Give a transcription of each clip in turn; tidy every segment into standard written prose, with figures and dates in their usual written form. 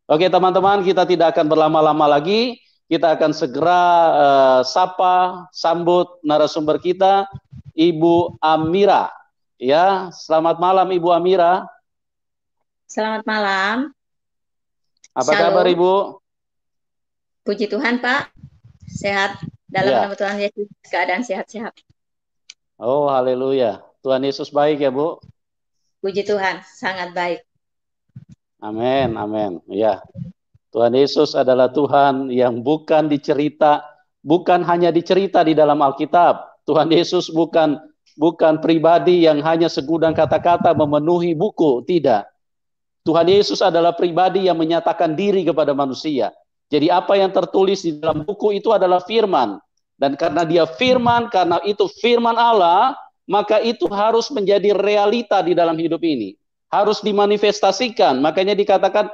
Oke teman-teman, kita tidak akan berlama-lama lagi. Kita akan segera sambut narasumber kita, Ibu Amira. Ya, selamat malam Ibu Amira. Selamat malam, Apa kabar Shalom. Ibu? Puji Tuhan, Pak. Sehat dalam Ya. nama Tuhan Yesus, keadaan sehat-sehat. Oh, haleluya. Tuhan Yesus baik ya, Bu. Puji Tuhan, sangat baik. Amin, amin. Ya. Tuhan Yesus adalah Tuhan yang bukan hanya dicerita di dalam Alkitab. Tuhan Yesus bukan pribadi yang hanya segudang kata-kata memenuhi buku, tidak. Tuhan Yesus adalah pribadi yang menyatakan diri kepada manusia. Jadi apa yang tertulis di dalam buku itu adalah firman. Dan karena dia firman, karena itu firman Allah, maka itu harus menjadi realita di dalam hidup ini. Harus dimanifestasikan. Makanya dikatakan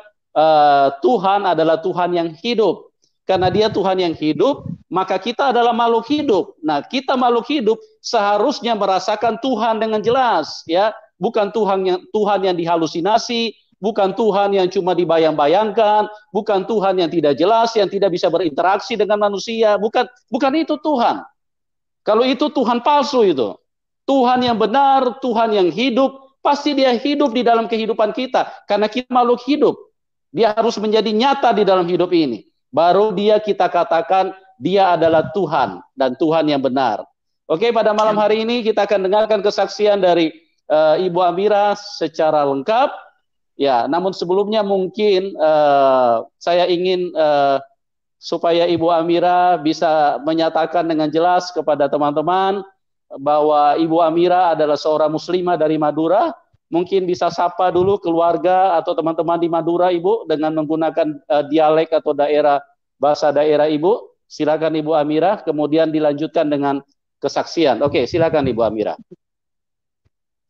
Tuhan adalah Tuhan yang hidup. Karena dia Tuhan yang hidup, maka kita adalah makhluk hidup. Nah, kita makhluk hidup seharusnya merasakan Tuhan dengan jelas, ya. Bukan Tuhan yang dihalusinasi, bukan Tuhan yang cuma dibayang-bayangkan, bukan Tuhan yang tidak jelas, yang tidak bisa berinteraksi dengan manusia, bukan itu Tuhan. Kalau itu Tuhan palsu itu. Tuhan yang benar, Tuhan yang hidup, pasti dia hidup di dalam kehidupan kita. Karena kita makhluk hidup. Dia harus menjadi nyata di dalam hidup ini. Baru dia kita katakan dia adalah Tuhan dan Tuhan yang benar. Oke, pada malam hari ini kita akan dengarkan kesaksian dari Ibu Amira secara lengkap. Ya, namun sebelumnya mungkin saya ingin supaya Ibu Amira bisa menyatakan dengan jelas kepada teman-teman bahwa Ibu Amira adalah seorang muslimah dari Madura. Mungkin bisa sapa dulu keluarga atau teman-teman di Madura, Ibu, dengan menggunakan dialek atau bahasa daerah Ibu. Silakan Ibu Amira, kemudian dilanjutkan dengan kesaksian. Oke, silakan Ibu Amira.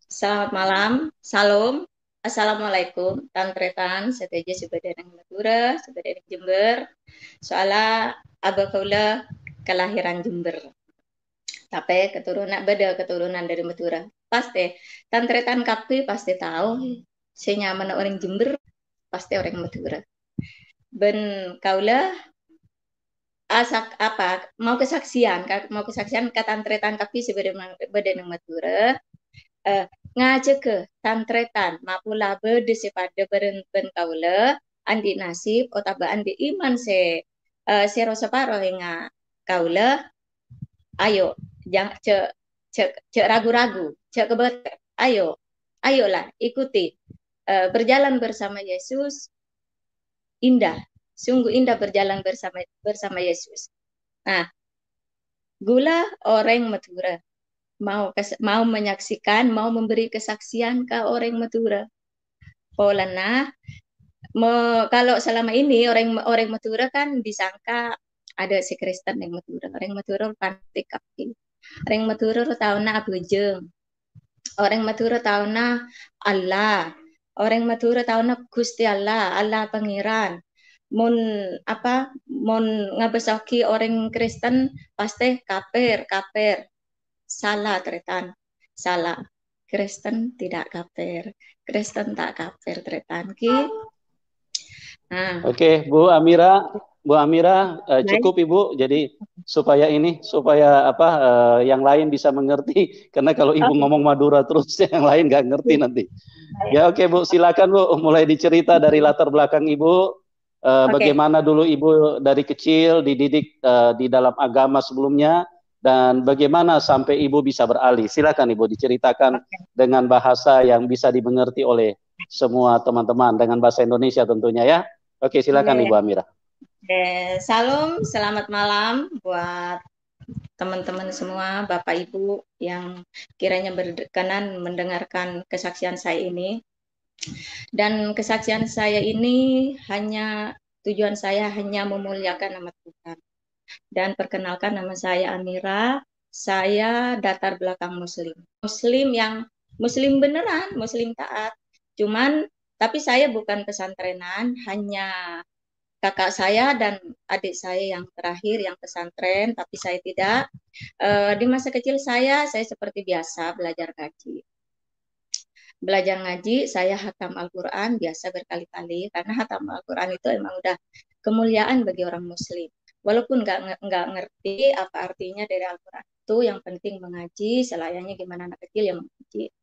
Selamat malam, Salam. Assalamualaikum, Tantretan, seteja sebadan Madura, sebadan Jember. Soala abakaula kelahiran Jember. Tapi keturunan dari Madura. Pasti, Tantretan kapi pasti tahu. Senyaman orang Jember, pasti orang Madura. Ben kaula mau kesaksian katantretan kapi sebenarnya badan Madura ngajak ke tantretan mapula berde sepada beren kaula andi nasib otaba andi iman se rosa paro nga kaula ayo jangan cek ragu-ragu cek kebet ayolah ikuti berjalan bersama Yesus indah, sungguh indah berjalan bersama Yesus. Nah, gula orang Madura mau menyaksikan, mau memberi kesaksian ke orang Madura. Polana kalau selama ini orang Madura kan disangka ada si Kristen yang Madura. Orang Madura pantik kaki. Orang Madura tahu na abujeng. Orang Madura tahu na Allah. Orang Madura tahu na Gusti Allah, Allah Pangeran. Mun ngabesoki orang Kristen pasti kafir. Salah tretan. Salah. Kristen tidak kafir. Kristen tak kafir tretan ki. Nah, Oke, Bu Amira baik. cukup Ibu. Jadi supaya yang lain bisa mengerti. Karena kalau Ibu Oke. ngomong Madura terus yang lain nggak ngerti nanti. Baik. Ya oke Bu, silakan Bu mulai dicerita dari latar belakang Ibu. Oke. Bagaimana dulu Ibu dari kecil dididik di dalam agama sebelumnya dan bagaimana sampai Ibu bisa beralih. Silakan Ibu diceritakan Oke. dengan bahasa yang bisa dimengerti oleh semua teman-teman dengan bahasa Indonesia tentunya ya. Oke, silakan Iya. Ibu Amira. Salam, selamat malam buat teman-teman semua, Bapak Ibu yang kiranya berkenan mendengarkan kesaksian saya ini. Dan kesaksian saya ini tujuan saya hanya memuliakan nama Tuhan. Dan perkenalkan nama saya Amira, saya datar belakang Muslim. Muslim beneran, Muslim taat. Tapi saya bukan pesantrenan, hanya kakak saya dan adik saya yang terakhir yang pesantren, tapi saya tidak. Di masa kecil saya seperti biasa belajar ngaji. Belajar ngaji, saya hatam Al-Quran biasa berkali-kali, karena hatam Al-Quran itu emang udah kemuliaan bagi orang Muslim. Walaupun nggak ngerti apa artinya dari Al-Quran itu, yang penting mengaji, selayaknya gimana anak kecil yang mengaji.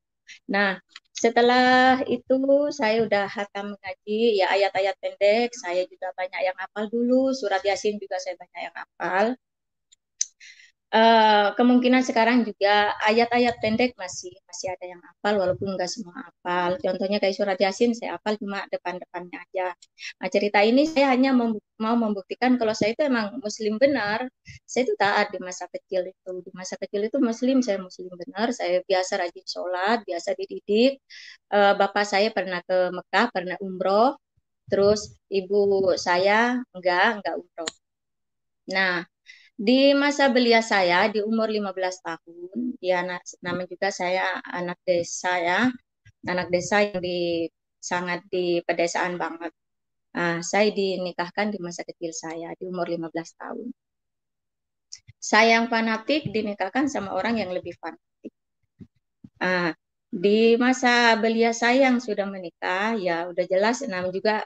Nah, setelah itu saya udah hatam ngaji, ya ayat-ayat pendek, saya juga banyak yang hafal dulu, surat Yasin juga saya banyak yang hafal. Kemungkinan sekarang juga ayat-ayat pendek masih ada yang hafal walaupun nggak semua hafal. Contohnya kayak surat Yasin saya hafal cuma depan-depannya aja. Nah, cerita ini saya hanya mau membuktikan kalau saya itu emang muslim benar. Saya itu taat di masa kecil itu. Di masa kecil itu muslim, saya muslim benar. Saya biasa rajin sholat, biasa dididik. Bapak saya pernah ke Mekah, pernah umroh. Terus ibu saya enggak umroh. Nah, di masa belia saya di umur 15 tahun, ya nama juga saya anak desa ya, anak desa yang sangat di pedesaan banget. Nah, saya dinikahkan di masa kecil saya di umur 15 tahun. Saya yang fanatik dinikahkan sama orang yang lebih fanatik. Nah, di masa belia saya yang sudah menikah, ya udah jelas namanya juga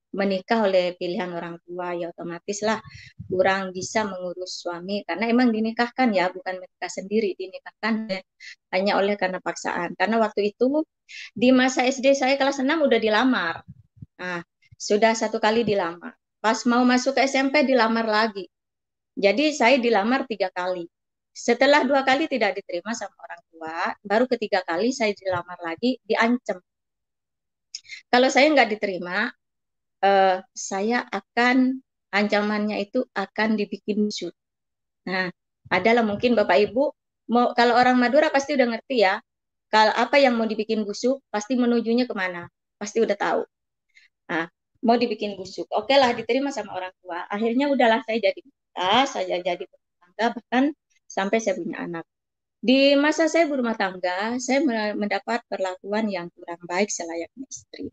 menikah oleh pilihan orang tua, ya otomatis lah kurang bisa mengurus suami karena emang dinikahkan ya, bukan menikah sendiri, dinikahkan hanya oleh karena paksaan. Karena waktu itu di masa SD saya kelas 6 udah dilamar. Nah, sudah satu kali dilamar. Pas mau masuk ke SMP dilamar lagi. Jadi saya dilamar 3 kali. Setelah 2 kali tidak diterima sama orang tua, baru ketiga kali saya dilamar lagi, diancam. Kalau saya nggak diterima, saya akan ancamannya itu akan dibikin busuk. Nah, adalah mungkin Bapak Ibu mau kalau orang Madura pasti udah ngerti ya. Kalau apa yang mau dibikin busuk pasti menujunya kemana? Pasti udah tahu. Nah, mau dibikin busuk. Oke lah diterima sama orang tua. Akhirnya udahlah saya jadi saya jadi berumah tangga bahkan sampai saya punya anak. Di masa saya berumah tangga, saya mendapat perlakuan yang kurang baik selayaknya istri.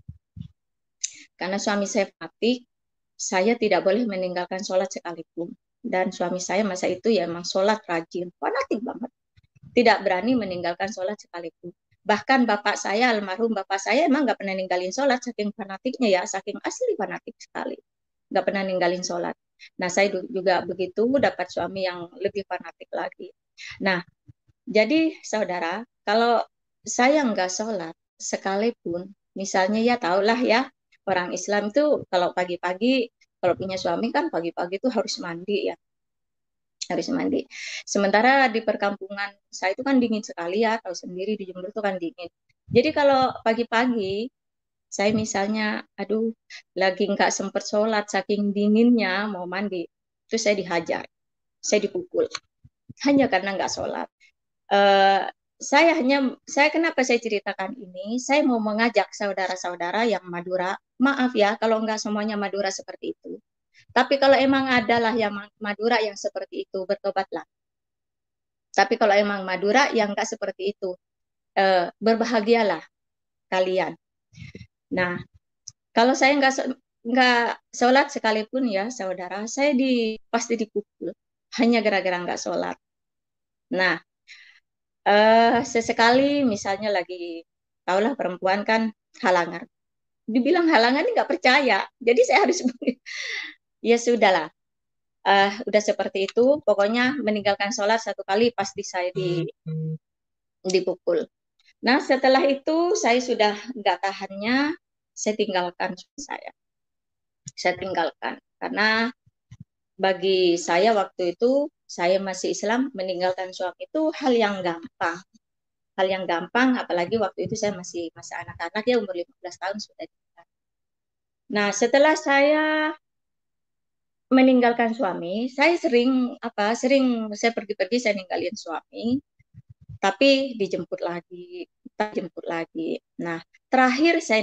Karena suami saya fanatik, saya tidak boleh meninggalkan sholat sekalipun. Dan suami saya masa itu ya emang sholat rajin, fanatik banget. Tidak berani meninggalkan sholat sekalipun. Bahkan bapak saya, almarhum bapak saya emang nggak pernah ninggalin sholat, saking fanatiknya ya, saking asli fanatik sekali. Nggak pernah ninggalin sholat. Nah, saya juga begitu, dapat suami yang lebih fanatik lagi. Nah, jadi saudara, kalau saya nggak sholat sekalipun, misalnya ya tahulah ya, orang Islam itu kalau pagi-pagi, kalau punya suami kan pagi-pagi itu harus mandi ya, harus mandi. Sementara di perkampungan saya itu kan dingin sekali ya, tahu sendiri di Jember itu kan dingin. Jadi kalau pagi-pagi saya misalnya, aduh, lagi nggak sempat sholat, saking dinginnya mau mandi, terus saya dihajar, saya dipukul, hanya karena nggak sholat. Uh, saya kenapa saya ceritakan ini? Saya mau mengajak saudara-saudara yang Madura, maaf ya kalau nggak semuanya Madura seperti itu. Tapi kalau emang adalah yang Madura yang seperti itu, bertobatlah. Tapi kalau emang Madura yang nggak seperti itu, berbahagialah kalian. Nah, kalau saya nggak sholat sekalipun ya saudara, saya pasti dipukul hanya gara-gara nggak sholat. Nah, sesekali misalnya lagi tahulah perempuan kan halangan, dibilang halangan ini nggak percaya, jadi saya harus ya sudahlah, udah seperti itu, pokoknya meninggalkan sholat satu kali pasti saya dipukul. Nah setelah itu saya sudah nggak tahannya, saya tinggalkan saya tinggalkan karena bagi saya waktu itu saya masih Islam, meninggalkan suami itu hal yang gampang. Hal yang gampang, apalagi waktu itu saya masih anak-anak ya, umur 15 tahun sudah nikah. Nah, setelah saya meninggalkan suami, saya sering saya pergi-pergi, saya ninggalin suami, tapi dijemput lagi. Nah, terakhir saya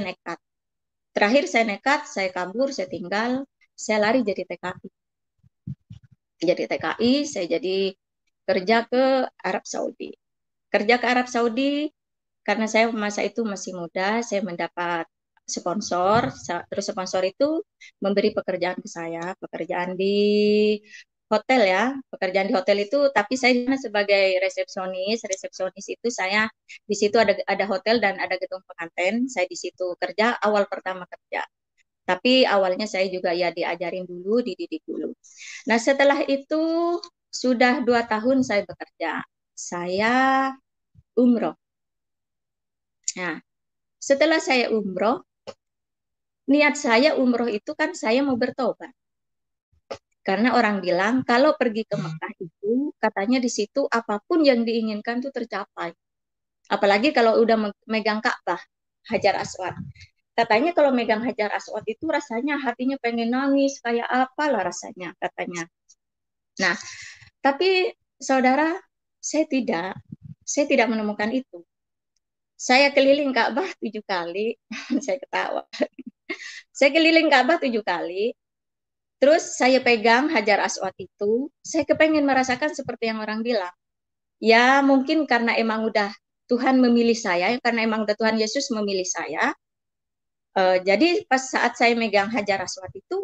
nekat. Saya kabur, saya tinggal, saya lari jadi TKI. Jadi TKI, saya jadi kerja ke Arab Saudi. Kerja ke Arab Saudi karena saya masa itu masih muda, saya mendapat sponsor, terus sponsor itu memberi pekerjaan ke saya, pekerjaan di hotel ya, pekerjaan di hotel itu, tapi saya sebagai resepsionis itu saya di situ ada hotel dan ada gedung pengantin, saya di situ kerja awal pertama kerja. Tapi awalnya saya juga ya diajarin dulu, dididik dulu. Nah setelah itu sudah 2 tahun saya bekerja, saya umroh. Nah setelah saya umroh, niat saya umroh itu kan saya mau bertobat. Karena orang bilang kalau pergi ke Mekah itu katanya di situ apapun yang diinginkan itu tercapai. Apalagi kalau udah megang Ka'bah, Hajar Aswad. Katanya kalau megang Hajar Aswad itu rasanya hatinya pengen nangis, kayak apalah rasanya katanya. Nah, tapi saudara, saya tidak menemukan itu. Saya keliling Ka'bah 7 kali, saya ketawa. Saya keliling Ka'bah 7 kali, terus saya pegang Hajar Aswad itu, saya kepengen merasakan seperti yang orang bilang. Ya mungkin karena emang udah Tuhan memilih saya, karena emang udah Tuhan Yesus memilih saya. Jadi pas saat saya megang Hajar Aswad itu,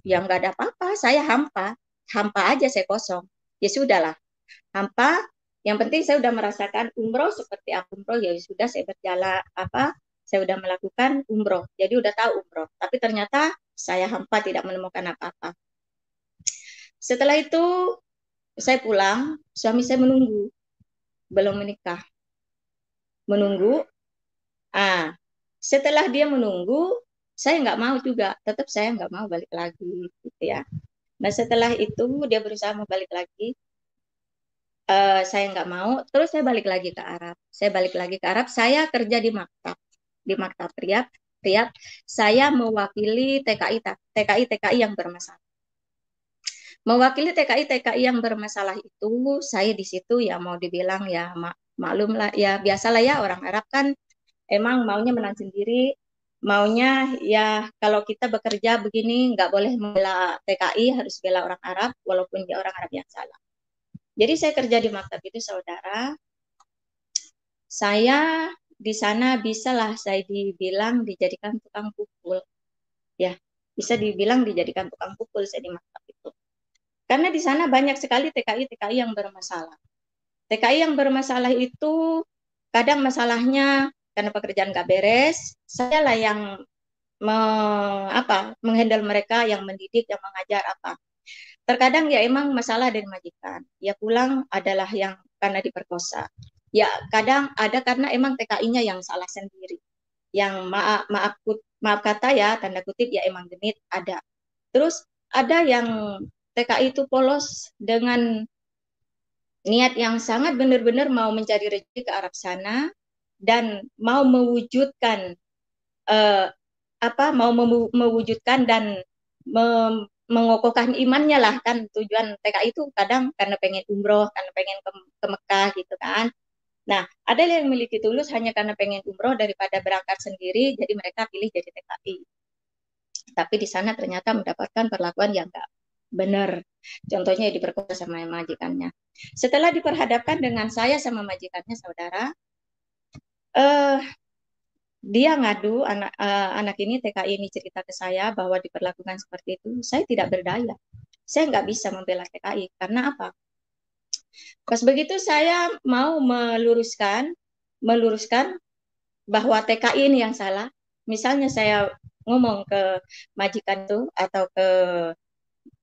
ya nggak ada apa-apa, saya hampa aja, saya kosong. Ya sudahlah, hampa. Yang penting saya udah merasakan umroh seperti apa umroh, ya sudah saya berjalan saya udah melakukan umroh, jadi udah tahu umroh. Tapi ternyata saya hampa, tidak menemukan apa-apa. Setelah itu saya pulang, suami saya menunggu, belum menikah, menunggu. Setelah dia menunggu, saya nggak mau juga, tetap saya nggak mau balik lagi, gitu ya. Nah setelah itu dia berusaha mau balik lagi, saya nggak mau, terus saya balik lagi ke Arab. Saya balik lagi ke Arab, saya kerja di maktab Riyadh. Saya mewakili TKI yang bermasalah. Mewakili TKI yang bermasalah itu, saya di situ ya mau dibilang ya maklum lah, ya biasalah ya orang Arab kan emang maunya menang sendiri, maunya ya kalau kita bekerja begini nggak boleh membela TKI, harus bela orang Arab walaupun dia orang Arab yang salah. Jadi saya kerja di maktab itu saudara, saya di sana bisalah saya dibilang dijadikan tukang pukul, ya bisa dibilang dijadikan tukang pukul saya di maktab itu. Karena di sana banyak sekali TKI yang bermasalah. TKI yang bermasalah itu kadang masalahnya karena pekerjaan nggak beres, saya lah yang menghandle mereka, yang mendidik, yang mengajar apa. Terkadang ya emang masalah dari majikan. Ya pulang adalah yang karena diperkosa. Ya kadang ada karena emang TKI-nya yang salah sendiri. Yang maaf kata ya, tanda kutip ya emang genit ada. Terus ada yang TKI itu polos dengan niat yang sangat benar-benar mau mencari rezeki ke Arab sana dan mau mewujudkan mewujudkan dan mengokohkan imannya lah, kan tujuan TKI itu kadang karena pengen umroh, karena pengen ke Mekah gitu kan. Nah, ada yang memiliki tulus hanya karena pengen umroh daripada berangkat sendiri, jadi mereka pilih jadi TKI. Tapi di sana ternyata mendapatkan perlakuan yang enggak benar. Contohnya diperkosa sama majikannya. Setelah diperhadapkan dengan saya sama majikannya, saudara, dia ngadu, anak ini TKI ini cerita ke saya bahwa diperlakukan seperti itu. Saya tidak berdaya. Saya nggak bisa membela TKI. Karena apa? Pas begitu saya mau meluruskan bahwa TKI ini yang salah. Misalnya saya ngomong ke majikan itu atau ke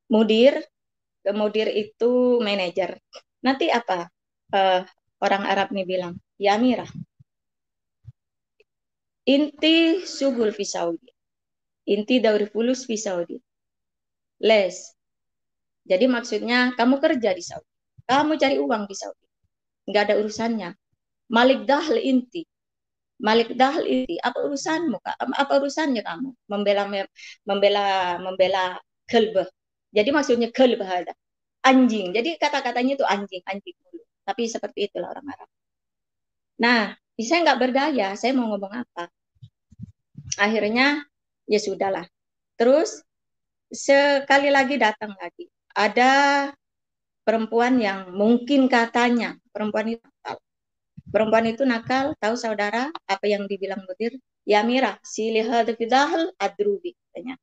mudir itu manajer. Nanti apa? Orang Arab nih bilang, ya Mira, inti sugul fi Saudi, inti dauri fulus fi Saudi, les. Jadi maksudnya kamu kerja di Saudi, kamu cari uang di Saudi, nggak ada urusannya. Malik dahl inti, apa urusanmu? Apa urusannya kamu membela kelbah? Jadi maksudnya kelbah ada anjing. Jadi kata-katanya itu anjing dulu. Tapi seperti itulah orang Arab. Nah, saya nggak berdaya. Saya mau ngomong apa? Akhirnya ya sudahlah. Terus sekali lagi datang lagi. Ada perempuan yang mungkin katanya perempuan itu nakal. Perempuan itu nakal, tahu saudara apa yang dibilang mudir? Ya Mira, silihad fidahl adrubi katanya.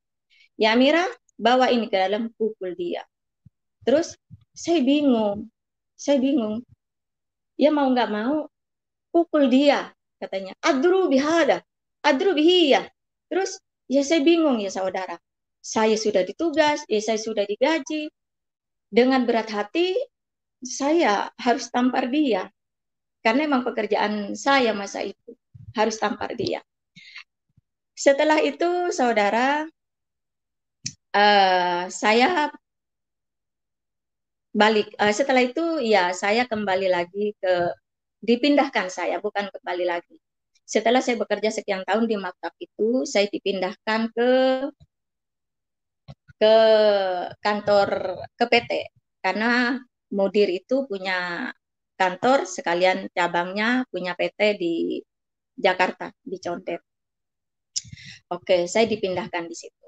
Ya Mira, bawa ini ke dalam, pukul dia. Terus Saya bingung. Saya bingung. Ya mau nggak mau, pukul dia, katanya. Adru bihada, adru bihiyah. Terus, ya saya bingung ya saudara. Saya sudah ditugas, saya sudah digaji. Dengan berat hati, saya harus tampar dia. Karena memang pekerjaan saya masa itu. Harus tampar dia. Setelah itu, saudara, saya balik. Setelah itu, ya saya kembali lagi dipindahkan saya, bukan kembali lagi. Setelah saya bekerja sekian tahun di maktab itu, saya dipindahkan ke kantor ke PT karena mudir itu punya kantor sekalian cabangnya punya PT di Jakarta di Condet. Oke, saya dipindahkan di situ.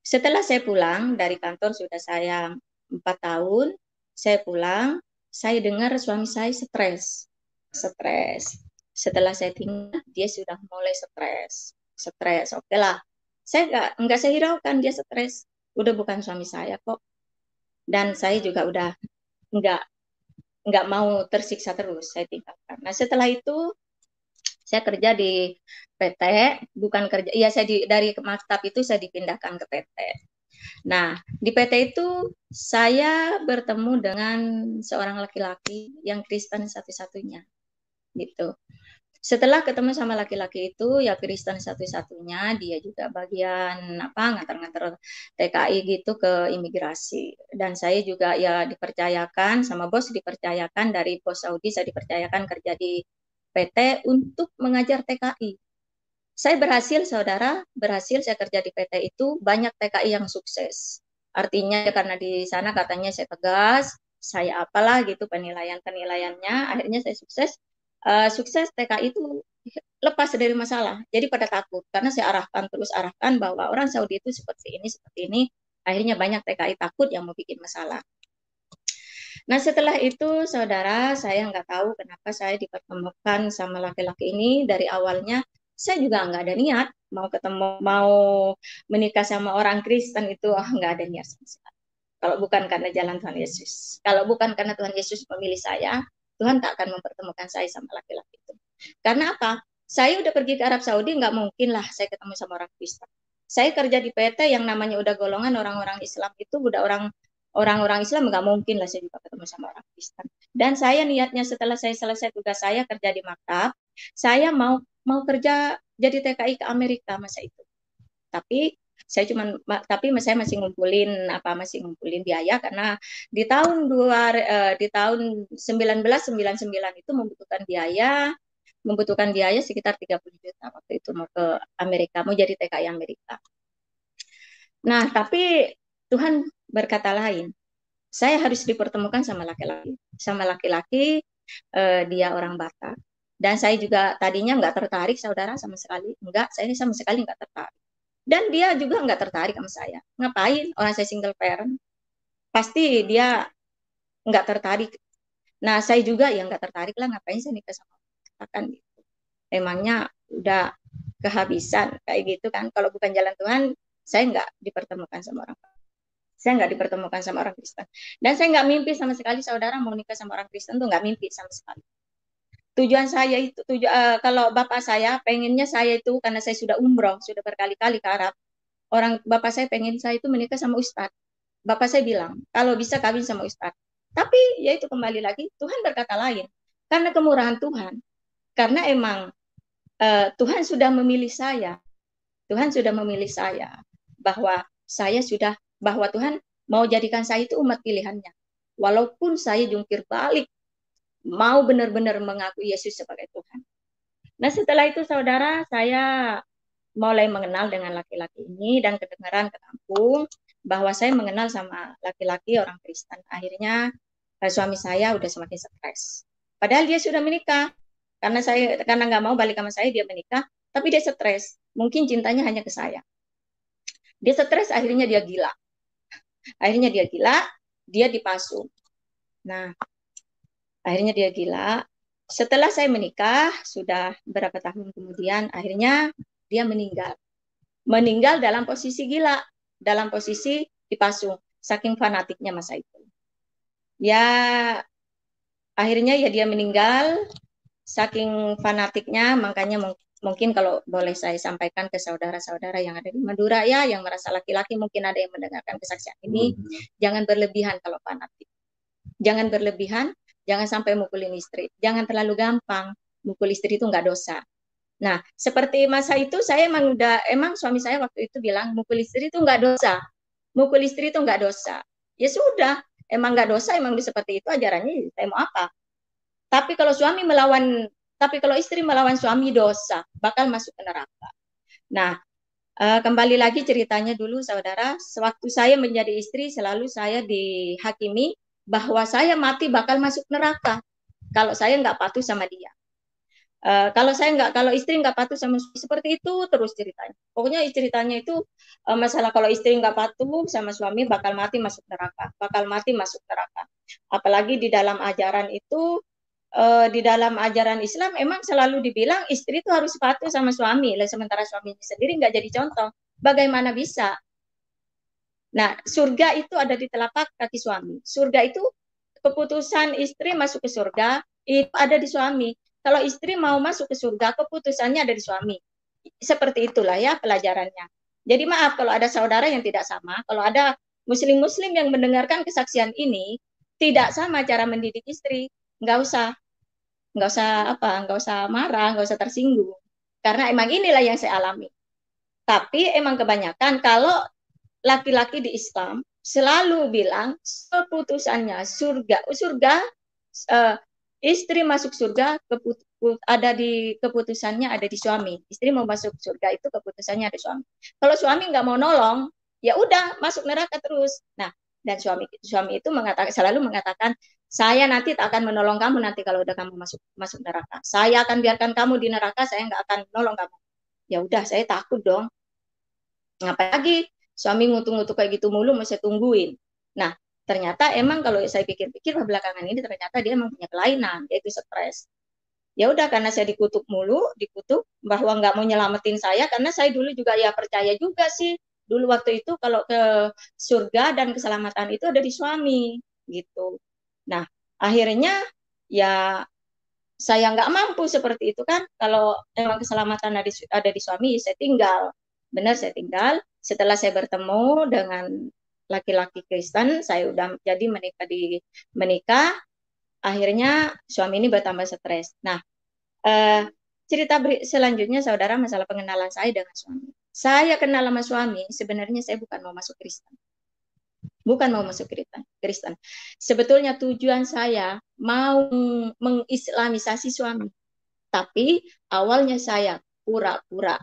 Setelah saya pulang dari kantor sudah saya 4 tahun, saya pulang, saya dengar suami saya stres, stres. Setelah saya tinggal, dia sudah mulai stres, stres. Oke lah, saya nggak saya hiraukan dia stres. Udah bukan suami saya kok. Dan saya juga udah nggak nggak mau tersiksa terus, saya tinggalkan. Nah setelah itu saya kerja di PT, bukan kerja, iya saya dari maktab itu saya dipindahkan ke PT. Nah, di PT itu saya bertemu dengan seorang laki-laki yang Kristen satu-satunya, gitu. Setelah ketemu sama laki-laki itu, ya Kristen satu-satunya, dia juga bagian apa ngantar-ngantar TKI gitu ke imigrasi. Dan saya juga ya dipercayakan sama bos, dipercayakan dari bos Saudi, saya dipercayakan kerja di PT untuk mengajar TKI. Saya berhasil, saudara, berhasil saya kerja di PT itu banyak TKI yang sukses. Artinya karena di sana katanya saya tegas, saya apalah gitu penilaiannya, akhirnya saya sukses. Sukses TKI itu lepas dari masalah. Jadi pada takut karena saya arahkan bahwa orang Saudi itu seperti ini, seperti ini. Akhirnya banyak TKI takut yang mau bikin masalah. Nah setelah itu saudara, saya nggak tahu kenapa saya dipertemukan sama laki-laki ini dari awalnya. Saya juga nggak ada niat mau ketemu, mau menikah sama orang Kristen itu nggak ada niat sama sekali. Kalau bukan karena jalan Tuhan Yesus, kalau bukan karena Tuhan Yesus memilih saya, Tuhan tak akan mempertemukan saya sama laki-laki itu. Karena apa? Saya udah pergi ke Arab Saudi, nggak mungkin lah saya ketemu sama orang Kristen. Saya kerja di PT yang namanya udah golongan orang-orang Islam itu udah orang-orang Islam, nggak mungkin lah saya juga ketemu sama orang Kristen. Dan saya niatnya setelah saya selesai tugas saya kerja di maktab, saya mau kerja jadi TKI ke Amerika masa itu. Tapi saya masih ngumpulin biaya karena di tahun 1999 itu membutuhkan biaya sekitar 30 juta waktu itu mau ke Amerika, mau jadi TKI Amerika. Nah, tapi Tuhan berkata lain. Saya harus dipertemukan sama laki-laki. Sama laki-laki, dia orang Batak. Dan saya juga tadinya nggak tertarik, saudara, sama sekali. Enggak, saya sama sekali nggak tertarik. Dan dia juga nggak tertarik sama saya. Ngapain? Orang saya single parent. Pasti dia nggak tertarik. Nah, saya juga yang nggak tertarik lah. Ngapain saya nikah sama orang kan gitu. Emangnya udah kehabisan kayak gitu kan. Kalau bukan jalan Tuhan, saya nggak dipertemukan sama orang. Saya nggak dipertemukan sama orang Kristen. Dan saya nggak mimpi sama sekali saudara mau nikah sama orang Kristen tuh nggak mimpi sama sekali. Tujuan saya itu, kalau bapak saya pengennya saya itu karena saya sudah umroh, sudah berkali-kali ke Arab. Bapak saya pengen saya itu menikah sama Ustadz. Bapak saya bilang kalau bisa kawin sama Ustadz. Tapi ya itu kembali lagi Tuhan berkata lain. Karena kemurahan Tuhan. Karena emang Tuhan sudah memilih saya. Tuhan sudah memilih saya bahwa bahwa Tuhan mau jadikan saya itu umat pilihannya. Walaupun saya jungkir balik, mau benar-benar mengakui Yesus sebagai Tuhan. Nah setelah itu saudara, saya mulai mengenal dengan laki-laki ini dan kedengaran ke kampung bahwa saya mengenal sama laki-laki orang Kristen. Akhirnya suami saya udah semakin stres. Padahal dia sudah menikah. Karena nggak mau balik sama saya, dia menikah. Tapi dia stres. Mungkin cintanya hanya ke saya. Dia stres, akhirnya dia gila. Dia dipasung. Nah, akhirnya dia gila. Setelah saya menikah, sudah berapa tahun kemudian, akhirnya dia meninggal. Meninggal dalam posisi gila, dalam posisi dipasung, saking fanatiknya masa itu. Ya akhirnya ya dia meninggal saking fanatiknya, makanya mungkin kalau boleh saya sampaikan ke saudara-saudara yang ada di Madura ya, yang merasa laki-laki, mungkin ada yang mendengarkan kesaksian ini, jangan berlebihan kalau fanatik. Jangan berlebihan, jangan sampai mukulin istri. Jangan terlalu gampang, mukul istri itu nggak dosa. Nah, seperti masa itu saya emang suami saya waktu itu bilang, mukul istri itu nggak dosa. Mukul istri itu nggak dosa. Ya sudah, emang nggak dosa, emang seperti itu ajarannya, saya mau apa? Tapi kalau istri melawan suami dosa, bakal masuk ke neraka. Nah, kembali lagi ceritanya dulu saudara, sewaktu saya menjadi istri selalu saya dihakimi bahwa saya mati bakal masuk neraka kalau saya nggak patuh sama dia. Kalau istri nggak patuh sama suami, seperti itu terus ceritanya. Pokoknya ceritanya itu masalah kalau istri nggak patuh sama suami bakal mati masuk neraka, bakal mati masuk neraka. Apalagi di dalam ajaran Islam emang selalu dibilang istri itu harus patuh sama suami, sementara suaminya sendiri nggak jadi contoh. Bagaimana bisa? Nah, surga itu ada di telapak kaki suami. Surga itu keputusan istri masuk ke surga itu ada di suami. Kalau istri mau masuk ke surga, keputusannya ada di suami. Seperti itulah ya pelajarannya. Jadi maaf kalau ada saudara yang tidak sama, kalau ada muslim-muslim yang mendengarkan kesaksian ini tidak sama cara mendidik istri, nggak usah marah, nggak usah tersinggung. Karena emang inilah yang saya alami. Tapi emang kebanyakan kalau laki-laki di Islam selalu bilang keputusannya surga uh, istri masuk surga ada di keputusannya ada di suami. Istri mau masuk surga itu keputusannya ada suami. Kalau suami nggak mau nolong, ya udah masuk neraka terus. Nah, dan suami itu selalu mengatakan saya nanti tak akan menolong kamu nanti kalau udah kamu masuk neraka. Saya akan biarkan kamu di neraka, saya nggak akan menolong kamu. Ya udah, saya takut dong. Ngapain lagi suami ngutuk-ngutuk kayak gitu mulu masih tungguin. Nah, ternyata emang kalau saya pikir-pikir belakangan ini ternyata dia emang punya kelainan, yaitu stres. Ya udah karena saya dikutuk bahwa nggak mau nyelamatin saya karena saya dulu juga ya percaya juga sih dulu waktu itu kalau ke surga dan keselamatan itu ada di suami gitu. Nah, akhirnya ya saya nggak mampu seperti itu kan. Kalau memang keselamatan ada di suami, saya tinggal. Benar, saya tinggal. Setelah saya bertemu dengan laki-laki Kristen, saya udah jadi menikah. Akhirnya suami ini bertambah stres. Nah, cerita selanjutnya, saudara, masalah pengenalan saya dengan suami. Saya kenal sama suami, sebenarnya saya bukan mau masuk Kristen. Bukan mau masuk Kristen. Sebetulnya tujuan saya mau mengislamisasi suami. Tapi awalnya saya pura-pura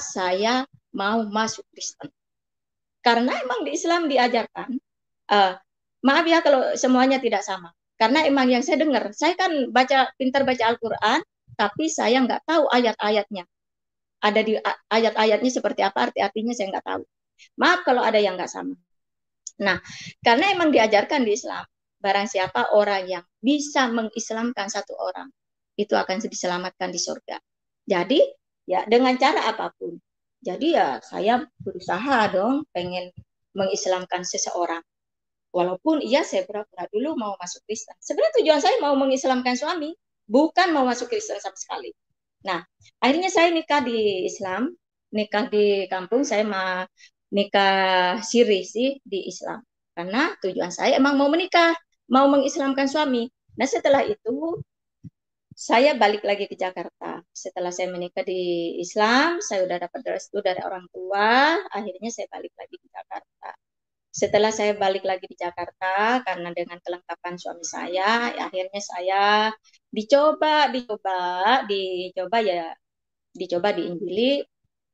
saya mau masuk Kristen. Karena emang di Islam diajarkan, maaf ya kalau semuanya tidak sama. Karena emang yang saya dengar, saya kan pintar baca Al-Quran, tapi saya nggak tahu ayat-ayatnya. Ada di ayat-ayatnya seperti apa, arti-artinya saya nggak tahu. Maaf kalau ada yang nggak sama. Nah, karena emang diajarkan di Islam, barang siapa orang yang bisa mengislamkan satu orang, itu akan diselamatkan di surga. Jadi, ya dengan cara apapun. Jadi ya saya berusaha dong pengen mengislamkan seseorang. Walaupun iya saya pura-pura dulu mau masuk Kristen. Sebenarnya tujuan saya mau mengislamkan suami, bukan mau masuk Kristen sama sekali. Nah, akhirnya saya nikah di Islam, nikah di kampung, saya nikah siri sih di Islam. Karena tujuan saya emang mau menikah, mau mengislamkan suami. Nah, setelah itu saya balik lagi ke Jakarta. Setelah saya menikah di Islam, saya udah dapat restu dari orang tua, akhirnya saya balik lagi di Jakarta. Setelah saya balik lagi di Jakarta, karena dengan kelengkapan suami saya, akhirnya saya dicoba diinjili.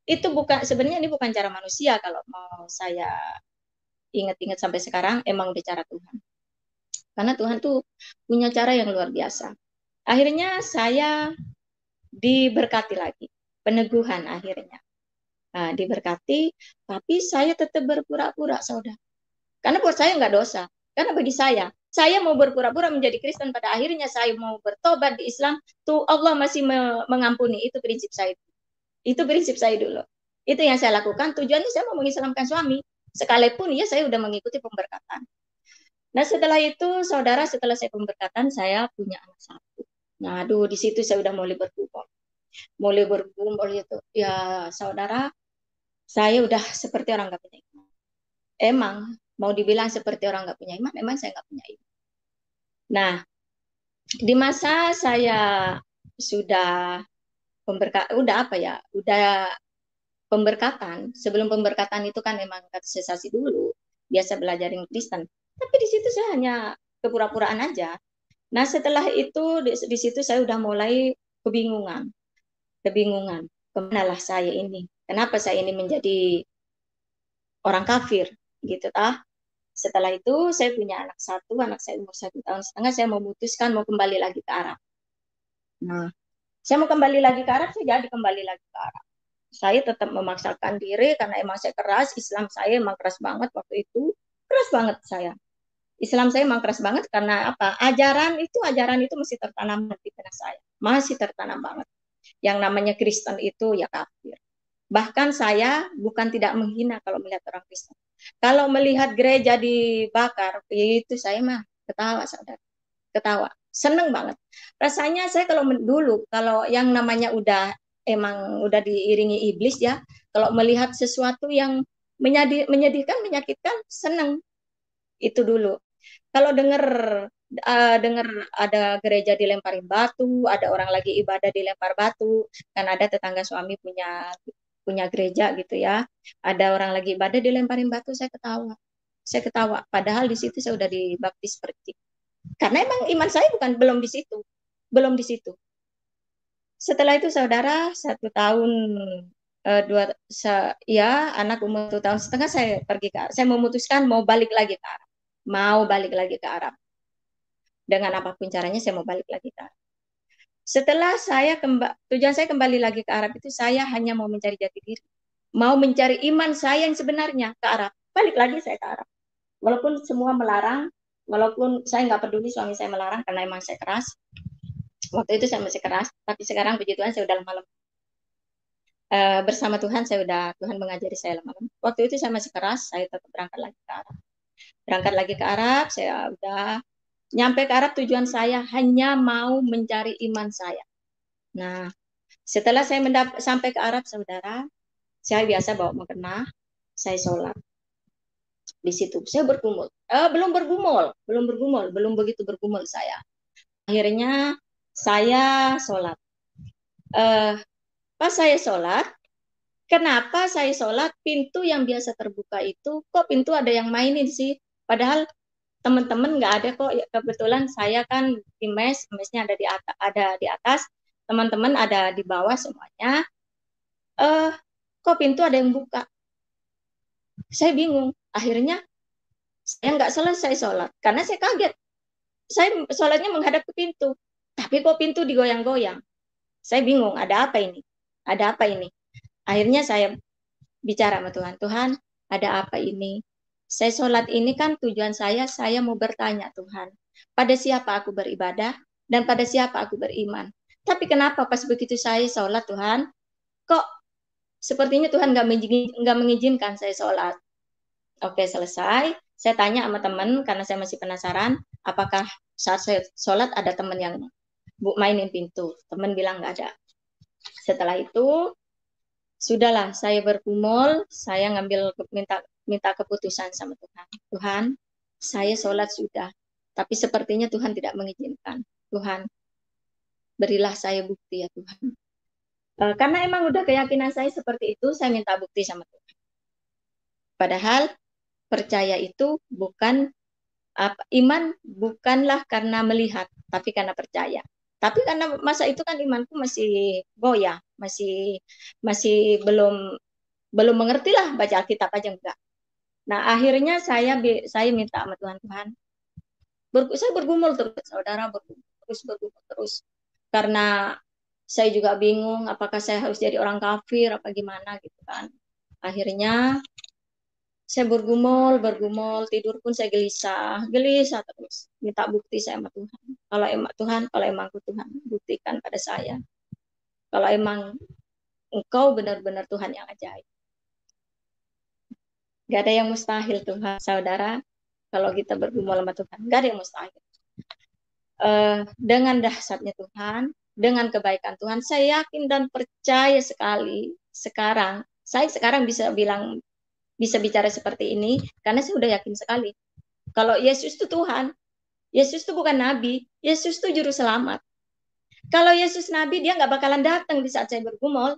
Itu sebenarnya ini bukan cara manusia kalau mau saya ingat-ingat sampai sekarang, emang udah cara Tuhan. Karena Tuhan tuh punya cara yang luar biasa. Akhirnya saya diberkati lagi, peneguhan akhirnya. Nah, diberkati, tapi saya tetap berpura-pura, saudara. Karena buat saya nggak dosa. Karena bagi saya mau berpura-pura menjadi Kristen, pada akhirnya saya mau bertobat di Islam, tuh Allah masih mengampuni. Itu prinsip saya. Itu prinsip saya dulu. Itu yang saya lakukan. Tujuannya saya mau mengislamkan suami. Sekalipun ya saya udah mengikuti pemberkatan. Nah setelah itu saudara, setelah saya pemberkatan, saya punya anak satu. Nah aduh, di situ saya udah mulai bergumul itu. Ya saudara, saya udah seperti orang nggak punya iman. Emang mau dibilang seperti orang nggak punya iman, emang saya nggak punya iman. Nah, di masa saya sudah udah apa ya, udah pemberkatan. Sebelum pemberkatan itu kan memang kategorisasi dulu, biasa belajarin Kristen. Tapi di situ saya hanya kepura-puraan aja. Nah, setelah itu di situ saya udah mulai kebingungan, kebingungan. Kemanalah saya ini? Kenapa saya ini menjadi orang kafir? Gitu tah. Setelah itu saya punya anak satu, anak saya umur 1,5 tahun, saya memutuskan mau kembali lagi ke Arab. Nah, saya mau kembali lagi ke Arab, saya jadi kembali lagi ke Arab. Saya tetap memaksakan diri karena emang saya keras, Islam saya emang keras banget waktu itu, keras banget saya. Islam saya emang keras banget karena apa? Ajaran itu masih tertanam di benak saya, masih tertanam banget. Yang namanya Kristen itu ya kafir. Bahkan saya bukan tidak menghina kalau melihat orang Kristen. Kalau melihat gereja dibakar, itu saya mah ketawa, saudara. Ketawa. Seneng banget. Rasanya saya kalau yang namanya emang udah diiringi iblis ya, kalau melihat sesuatu yang menyedihkan, menyakitkan, seneng. Itu dulu. Kalau dengar ada gereja dilemparin batu, ada orang lagi ibadah dilempar batu, kan ada tetangga suami punya punya gereja gitu ya. Ada orang lagi ibadah dilemparin batu, saya ketawa. Saya ketawa. Padahal di situ saya udah dibaptis percik. Karena emang iman saya belum di situ, belum di situ. Setelah itu saudara 1 tahun dua ya anak umur 1,5 tahun saya memutuskan mau balik lagi ke Arab, mau balik lagi ke Arab dengan apapun caranya saya mau balik lagi ke Arab. Setelah tujuan saya kembali lagi ke Arab itu saya hanya mau mencari jati diri, mau mencari iman saya yang sebenarnya ke Arab. Balik lagi saya ke Arab. Walaupun semua melarang, walaupun saya nggak peduli suami saya melarang karena emang saya keras. Waktu itu saya masih keras, tapi sekarang puji Tuhan saya udah lemah-lemah. Bersama Tuhan Tuhan mengajari saya lemah-lemah. Waktu itu saya masih keras, saya tetap berangkat lagi ke Arab. Berangkat lagi ke Arab, saya udah nyampe ke Arab, tujuan saya hanya mau mencari iman saya. Nah, setelah saya sampai ke Arab, saudara, saya biasa bawa mukena, saya sholat. Di situ saya bergumul. Belum begitu bergumul saya. Akhirnya saya sholat. Pas saya sholat, kenapa saya sholat pintu yang biasa terbuka itu kok pintu ada yang mainin sih? Padahal teman-teman nggak ada kok. Ya, kebetulan saya kan di mesnya ada di atas, teman-teman ada di bawah semuanya. Kok pintu ada yang buka? Saya bingung. Akhirnya saya nggak selesai sholat karena saya kaget. Saya sholatnya menghadap ke pintu, tapi kok pintu digoyang-goyang? Saya bingung. Ada apa ini? Ada apa ini? Akhirnya saya bicara sama Tuhan. Tuhan, ada apa ini? Saya sholat ini kan tujuan saya mau bertanya Tuhan, pada siapa aku beribadah dan pada siapa aku beriman. Tapi kenapa pas begitu saya sholat Tuhan, kok sepertinya Tuhan nggak mengizinkan saya sholat. Oke, selesai. Saya tanya sama teman karena saya masih penasaran, apakah saat saya sholat ada teman yang mainin pintu. Teman bilang nggak ada. Setelah itu sudahlah saya bergumul, saya minta keputusan sama Tuhan. Tuhan, saya sholat sudah, tapi sepertinya Tuhan tidak mengizinkan. Tuhan, berilah saya bukti ya Tuhan. Karena emang udah keyakinan saya seperti itu, saya minta bukti sama Tuhan. Padahal percaya itu iman bukanlah karena melihat, tapi karena percaya. Tapi karena masa itu kan imanku masih goyah, masih masih belum mengerti lah baca Alkitab aja enggak. Nah akhirnya saya minta sama Tuhan, saya bergumul terus, saudara, bergumul terus karena saya juga bingung apakah saya harus jadi orang kafir apa gimana gitu kan. Akhirnya saya bergumul, tidur pun saya gelisah terus. Minta bukti saya sama Tuhan. Kalau emang Tuhan, buktikan pada saya. Kalau emang Engkau benar-benar Tuhan yang ajaib. Gak ada yang mustahil Tuhan, saudara. kalau kita bergumul sama Tuhan. Nggak ada yang mustahil. Dengan dahsyatnya Tuhan, dengan kebaikan Tuhan, saya yakin dan percaya sekali sekarang. Saya sekarang bisa bicara seperti ini karena saya sudah yakin sekali. Kalau Yesus itu Tuhan, Yesus itu bukan nabi, Yesus itu juru selamat. Kalau Yesus nabi, dia nggak bakalan datang di saat saya bergumul.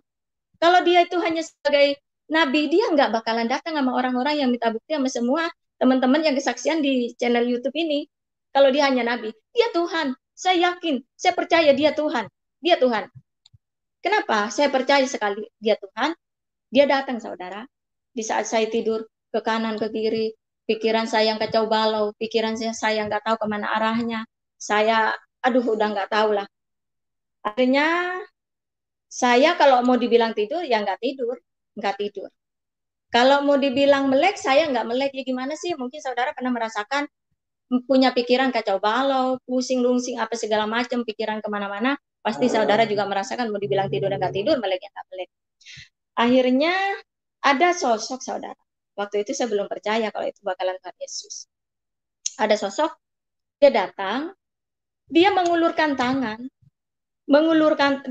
Kalau dia itu hanya sebagai nabi, dia nggak bakalan datang sama orang-orang yang minta bukti sama semua teman-teman yang kesaksian di channel YouTube ini. Kalau dia hanya nabi, dia Tuhan. Saya yakin, saya percaya dia Tuhan. Dia Tuhan. Kenapa? Saya percaya sekali dia Tuhan. Dia datang, saudara. Di saat saya tidur ke kanan, ke kiri, pikiran saya yang kacau balau, pikiran saya nggak tahu kemana arahnya. Saya, aduh, udah nggak tahu lah. Akhirnya saya kalau mau dibilang tidur, ya nggak tidur. Nggak tidur. Kalau mau dibilang melek, saya nggak melek. Ya gimana sih? Mungkin saudara pernah merasakan punya pikiran kacau balau, pusing lungsing apa segala macam, pikiran kemana-mana. Pasti saudara juga merasakan mau dibilang tidur dan nggak tidur, melek ya nggak melek. Akhirnya ada sosok saudara. Waktu itu saya belum percaya kalau itu bakalan Tuhan Yesus. Ada sosok, dia datang, dia mengulurkan tangan,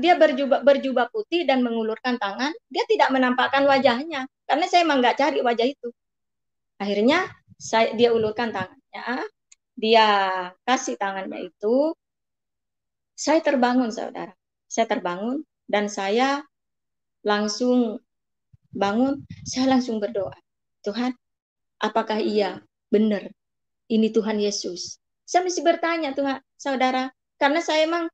dia berjubah putih dan mengulurkan tangan. Dia tidak menampakkan wajahnya karena saya emang nggak cari wajah itu. Akhirnya dia ulurkan tangannya, dia kasih tangannya itu. Saya terbangun saudara, saya terbangun dan saya langsung bangun, saya langsung berdoa, Tuhan, apakah iya benar ini Tuhan Yesus? Saya mesti bertanya Tuhan, saudara, karena saya emang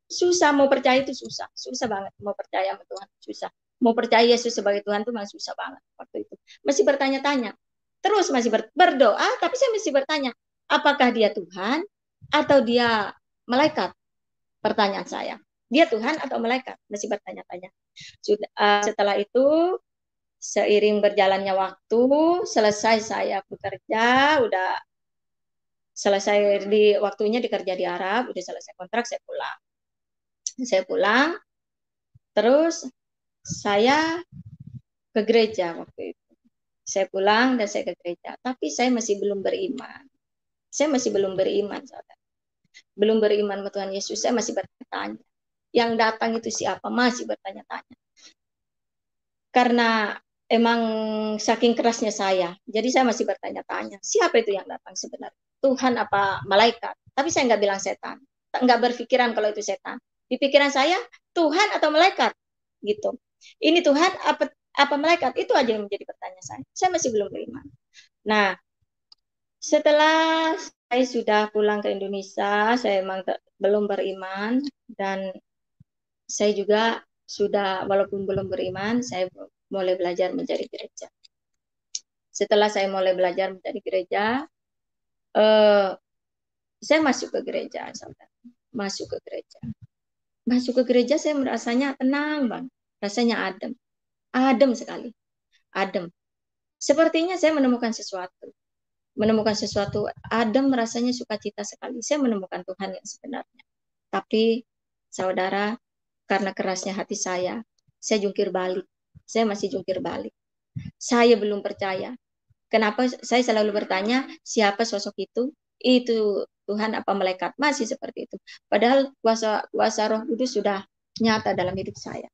susah mau percaya itu susah banget mau percaya sama Tuhan, susah. Mau percaya Yesus sebagai Tuhan itu masih susah banget waktu itu. Masih bertanya-tanya, terus masih berdoa, tapi saya mesti bertanya, apakah dia Tuhan atau dia malaikat? Pertanyaan saya, dia Tuhan atau malaikat? Masih bertanya-tanya. Setelah itu seiring berjalannya waktu, selesai saya bekerja, udah selesai di waktunya dikerja di Arab, udah selesai kontrak, saya pulang. Saya pulang, terus saya ke gereja waktu itu. Saya pulang dan saya ke gereja, tapi saya masih belum beriman. Saya masih belum beriman, saudara. Belum beriman sama Tuhan Yesus, saya masih bertanya. Yang datang itu siapa? Masih bertanya-tanya. Karena emang saking kerasnya saya, jadi saya masih bertanya-tanya, siapa itu yang datang sebenarnya? Tuhan apa malaikat? Tapi saya nggak bilang setan, nggak berpikiran kalau itu setan. Di pikiran saya, Tuhan atau malaikat? Gitu. Ini Tuhan apa malaikat? Itu aja yang menjadi pertanyaan saya. Saya masih belum beriman. Nah, setelah saya sudah pulang ke Indonesia, saya memang belum beriman dan saya juga sudah walaupun belum beriman, saya mulai belajar menjadi gereja. Setelah saya mulai belajar menjadi gereja, saya masuk ke gereja, saudara. Masuk ke gereja. Masuk ke gereja saya merasanya tenang, Bang. Rasanya adem. Adem sekali. Adem. Sepertinya saya menemukan sesuatu. Menemukan sesuatu adem, rasanya sukacita sekali. Saya menemukan Tuhan yang sebenarnya. Tapi, saudara, karena kerasnya hati saya jungkir balik. Saya masih jungkir balik. Saya belum percaya. Kenapa saya selalu bertanya, siapa sosok itu? Itu Tuhan apa malaikat? Masih seperti itu. Padahal kuasa Roh Kudus sudah nyata dalam hidup saya.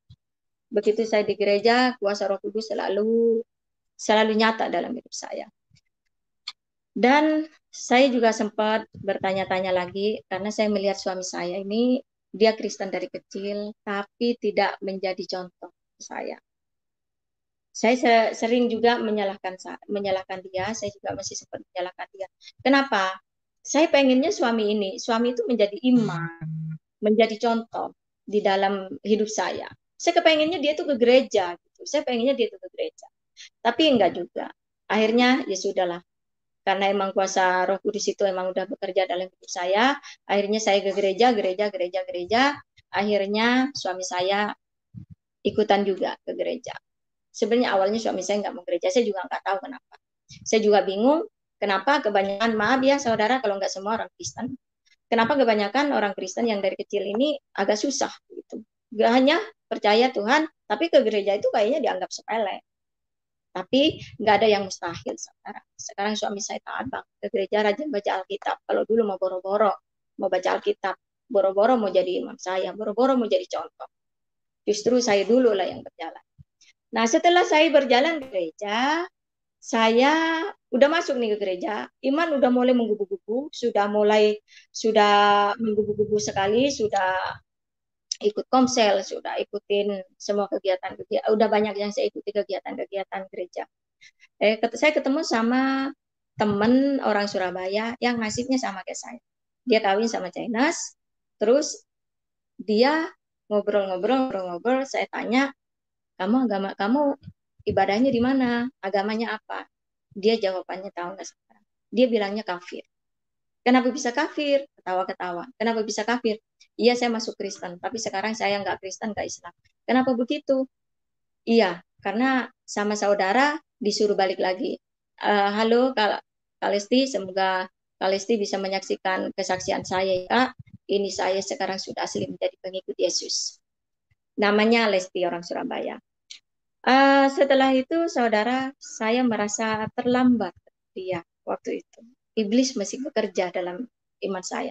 Begitu saya di gereja, kuasa Roh Kudus selalu nyata dalam hidup saya. Dan saya juga sempat bertanya-tanya lagi, karena saya melihat suami saya ini, dia Kristen dari kecil, tapi tidak menjadi contoh saya. Saya sering juga menyalahkan dia, saya juga masih sempat menyalahkan dia. Kenapa? Saya pengennya suami itu menjadi imam, menjadi contoh di dalam hidup saya. Saya kepengennya dia itu ke gereja, gitu. Saya pengennya dia itu ke gereja. Tapi enggak juga. Akhirnya ya sudahlah. Karena emang kuasa Roh Kudus itu emang udah bekerja dalam hidup saya, akhirnya saya ke gereja. Akhirnya suami saya ikutan juga ke gereja. Sebenarnya awalnya suami saya nggak mau gereja, saya juga nggak tahu kenapa. Saya juga bingung kenapa kebanyakan, maaf ya saudara kalau nggak semua orang Kristen, kenapa kebanyakan orang Kristen yang dari kecil ini agak susah gitu. Gak hanya percaya Tuhan, tapi ke gereja itu kayaknya dianggap sepele. Tapi nggak ada yang mustahil, saudara. Sekarang suami saya taat banget ke gereja, rajin baca Alkitab. Kalau dulu mau boro-boro, mau baca Alkitab, boro-boro mau jadi imam saya, boro-boro mau jadi contoh. Justru saya dulu lah yang berjalan. Nah, setelah saya berjalan ke gereja, saya udah masuk nih ke gereja, iman udah mulai menggubu-gubu, sudah menggubu-gubu sekali, sudah ikut komsel, sudah ikutin semua kegiatan-kegiatan, udah banyak yang saya ikuti kegiatan-kegiatan gereja. Saya ketemu sama temen orang Surabaya yang nasibnya sama kayak saya. Dia kawin sama Chinese, terus dia ngobrol-ngobrol, saya tanya, kamu ibadahnya di mana? Agamanya apa? Dia jawabannya tahu nggak sekarang? Dia bilangnya kafir. Kenapa bisa kafir? Ketawa-ketawa. Kenapa bisa kafir? Iya, saya masuk Kristen, tapi sekarang saya nggak Kristen, nggak Islam. Kenapa begitu? Iya, karena sama saudara disuruh balik lagi. Halo, Kak Lesti, semoga Kak Lesti bisa menyaksikan kesaksian saya, Kak. Ini saya sekarang sudah asli menjadi pengikut Yesus. Namanya Lesti, orang Surabaya. Setelah itu, saudara, saya merasa terlambat dia waktu itu. Iblis masih bekerja dalam iman saya.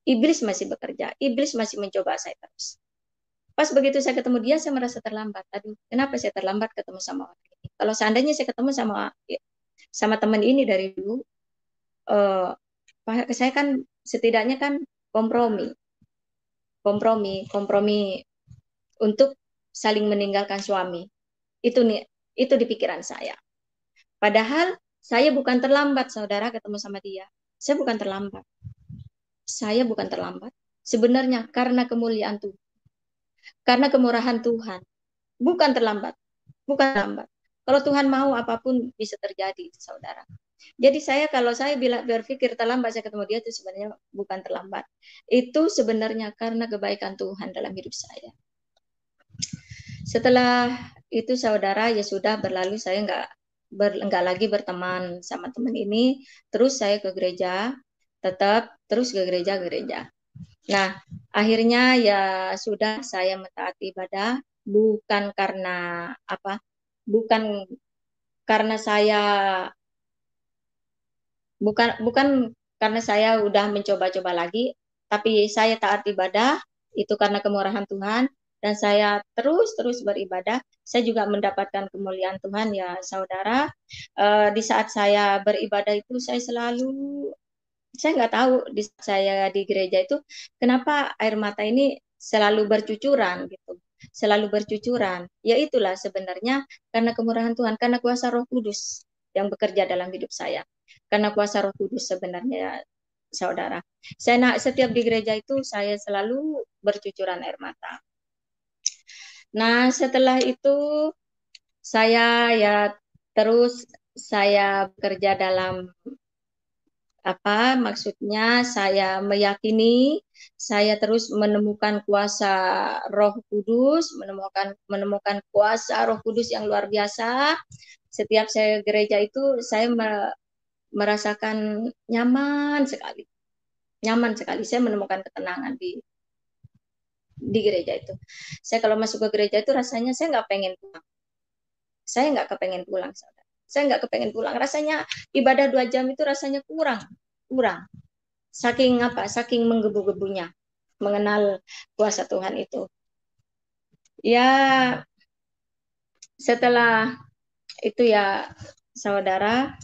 Iblis masih bekerja. Iblis masih mencoba saya terus. Pas begitu saya ketemu dia, saya merasa terlambat. Aduh, kenapa saya terlambat ketemu sama orang ini? Kalau seandainya saya ketemu sama teman ini dari dulu, uh, saya kan setidaknya kan kompromi, kompromi untuk saling meninggalkan suami. Itu nih, itu di pikiran saya. Padahal saya bukan terlambat, saudara, ketemu sama dia. Saya bukan terlambat. Saya bukan terlambat. Sebenarnya karena kemuliaan Tuhan, karena kemurahan Tuhan, bukan terlambat, bukan terlambat. Kalau Tuhan mau, apapun bisa terjadi, saudara. Jadi kalau saya bila berpikir terlambat saya ketemu dia, itu sebenarnya bukan terlambat. Itu sebenarnya karena kebaikan Tuhan dalam hidup saya. Setelah itu, saudara, ya sudah berlalu, saya nggak lagi berteman sama teman ini. Terus saya ke gereja, tetap terus ke gereja. Nah, akhirnya ya sudah, saya mentaati ibadah bukan karena apa? Bukan karena saya bukan karena saya udah mencoba-coba lagi, tapi saya taat ibadah itu karena kemurahan Tuhan, dan saya terus beribadah. Saya juga mendapatkan kemuliaan Tuhan, ya saudara. Di saat saya beribadah itu saya nggak tahu, di saat saya di gereja itu kenapa air mata ini selalu bercucuran gitu, selalu bercucuran. Ya itulah sebenarnya karena kemurahan Tuhan, karena kuasa Roh Kudus yang bekerja dalam hidup saya. Karena kuasa Roh Kudus sebenarnya, saudara. Setiap di gereja itu saya selalu bercucuran air mata. Nah, setelah itu saya bekerja dalam maksudnya saya meyakini, saya terus menemukan kuasa Roh Kudus, menemukan kuasa Roh Kudus yang luar biasa. Setiap saya gereja itu saya merasakan nyaman sekali. Nyaman sekali, saya menemukan ketenangan di gereja itu. Saya kalau masuk ke gereja itu rasanya saya nggak pengen pulang. Saya nggak kepengen pulang, saudara. Saya nggak kepengen pulang. Rasanya ibadah 2 jam itu rasanya kurang. Saking menggebu-gebunya mengenal kuasa Tuhan itu. Ya, setelah itu ya saudara,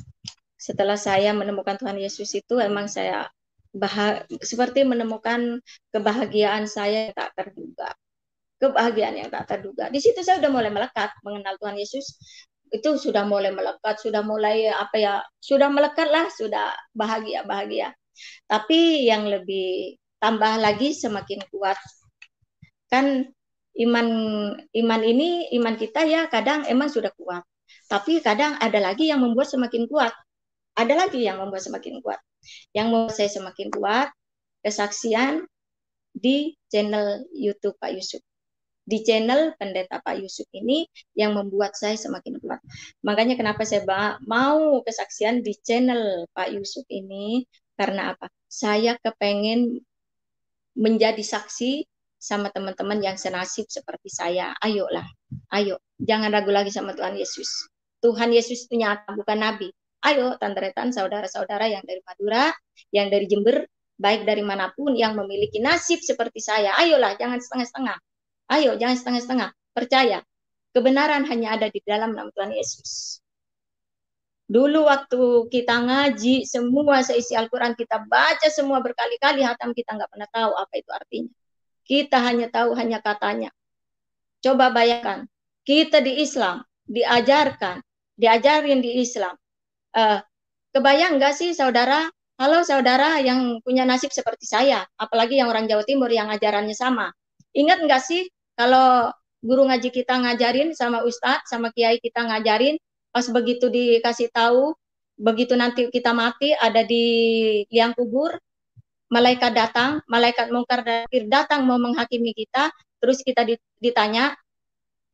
setelah saya menemukan Tuhan Yesus itu, emang saya seperti menemukan kebahagiaan saya yang tak terduga. Kebahagiaan yang tak terduga. Di situ saya sudah mulai melekat mengenal Tuhan Yesus. Itu sudah mulai melekat, sudah mulai sudah melekat lah, sudah bahagia. Tapi yang lebih tambah lagi semakin kuat. Kan iman kita ya kadang emang sudah kuat. Tapi kadang ada lagi yang membuat semakin kuat. Ada lagi yang membuat semakin kuat. Yang membuat saya semakin kuat, kesaksian di channel YouTube Pak Yusuf. Di channel Pendeta Pak Yusuf ini yang membuat saya semakin kuat. Makanya kenapa saya mau kesaksian di channel Pak Yusuf ini, karena apa? Saya kepengen menjadi saksi sama teman-teman yang senasib seperti saya. Ayolah, ayo. Jangan ragu lagi sama Tuhan Yesus. Tuhan Yesus itu nyata, bukan nabi. Ayo tantretan saudara-saudara yang dari Madura, yang dari Jember, baik dari manapun yang memiliki nasib seperti saya. Ayolah, jangan setengah-setengah. Ayo, jangan setengah-setengah. Percaya, kebenaran hanya ada di dalam nama Tuhan Yesus. Dulu waktu kita ngaji, semua seisi Al-Quran kita baca semua berkali-kali, hatam kita nggak pernah tahu apa itu artinya. Kita hanya tahu hanya katanya. Coba bayangkan, kita di Islam, diajarin di Islam. Kebayang nggak sih saudara, halo saudara yang punya nasib seperti saya, apalagi yang orang Jawa Timur yang ajarannya sama. Ingat nggak sih kalau guru ngaji kita ngajarin sama ustadz, sama kiai kita ngajarin, pas begitu dikasih tahu, begitu nanti kita mati ada di liang kubur, malaikat datang, malaikat mungkar nakir datang mau menghakimi kita, terus kita ditanya,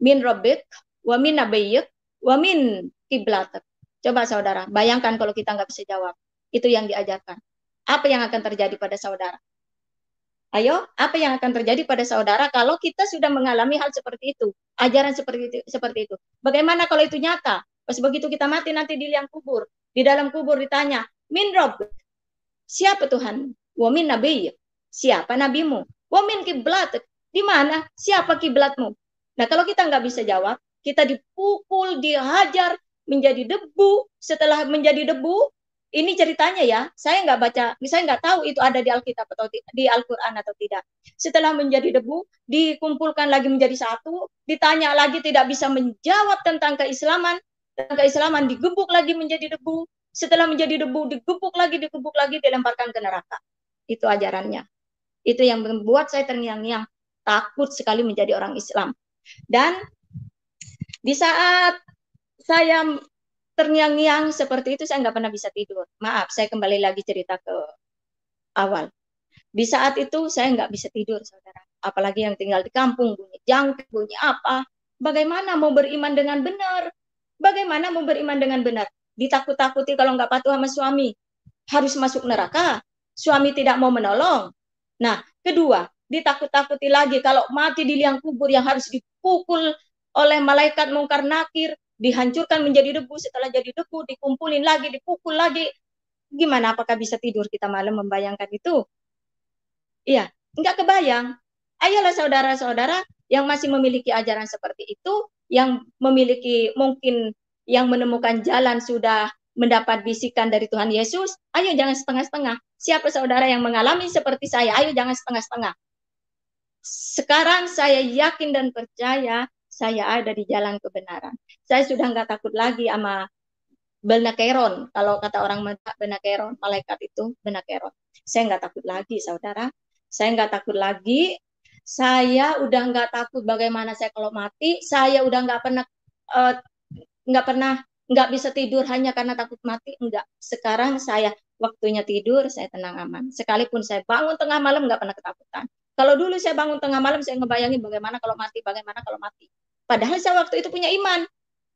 min rabbik, wa min nabiyyik, wa min kiblatek. Coba saudara, bayangkan kalau kita nggak bisa jawab. Itu yang diajarkan. Apa yang akan terjadi pada saudara? Ayo, apa yang akan terjadi pada saudara kalau kita sudah mengalami hal seperti itu? Ajaran seperti itu. Bagaimana kalau itu nyata? Pas begitu kita mati nanti di liang kubur. Di dalam kubur ditanya, min rabbik, siapa Tuhan? Wa min nabiyyik, siapa nabimu? Wa min kiblatek, di mana? Siapa kiblatmu? Nah, kalau kita nggak bisa jawab, kita dipukul, dihajar, menjadi debu. Setelah menjadi debu, ini ceritanya ya, saya nggak tahu itu ada di Alkitab atau di Al-Quran atau tidak. Setelah menjadi debu, dikumpulkan lagi menjadi satu, ditanya lagi tidak bisa menjawab tentang keislaman, digebuk lagi menjadi debu. Setelah menjadi debu, digebuk lagi, dilemparkan ke neraka. Itu ajarannya. Itu yang membuat saya terngiang-ngiang, takut sekali menjadi orang Islam. Dan di saat saya terngiang-ngiang seperti itu, saya nggak pernah bisa tidur. Maaf, saya kembali lagi cerita ke awal. Di saat itu saya nggak bisa tidur, saudara. Apalagi yang tinggal di kampung, bunyi jangkrik, bunyi apa. Bagaimana mau beriman dengan benar? Bagaimana mau beriman dengan benar? Ditakut-takuti kalau nggak patuh sama suami, harus masuk neraka. Suami tidak mau menolong. Nah, kedua, ditakut-takuti lagi kalau mati di liang kubur yang harus dipukul oleh malaikat mungkar nakir, dihancurkan menjadi debu, setelah jadi debu dikumpulin lagi, dipukul lagi. Gimana, apakah bisa tidur kita malam membayangkan itu? Iya, nggak kebayang. Ayolah saudara-saudara yang masih memiliki ajaran seperti itu, yang memiliki mungkin yang menemukan jalan sudah mendapat bisikan dari Tuhan Yesus, ayo jangan setengah-setengah. Siapa saudara yang mengalami seperti saya, ayo jangan setengah-setengah. Sekarang saya yakin dan percaya saya ada di jalan kebenaran. Saya sudah nggak takut lagi sama benakeron. Kalau kata orang benakeron, malaikat itu benakeron. Saya nggak takut lagi, saudara. Saya nggak takut lagi. Saya udah nggak takut bagaimana saya kalau mati. Saya udah nggak bisa tidur hanya karena takut mati. Enggak. Sekarang saya waktunya tidur, saya tenang aman. Sekalipun saya bangun tengah malam nggak pernah ketakutan. Kalau dulu saya bangun tengah malam, saya ngebayangin bagaimana kalau mati. Padahal saya waktu itu punya iman.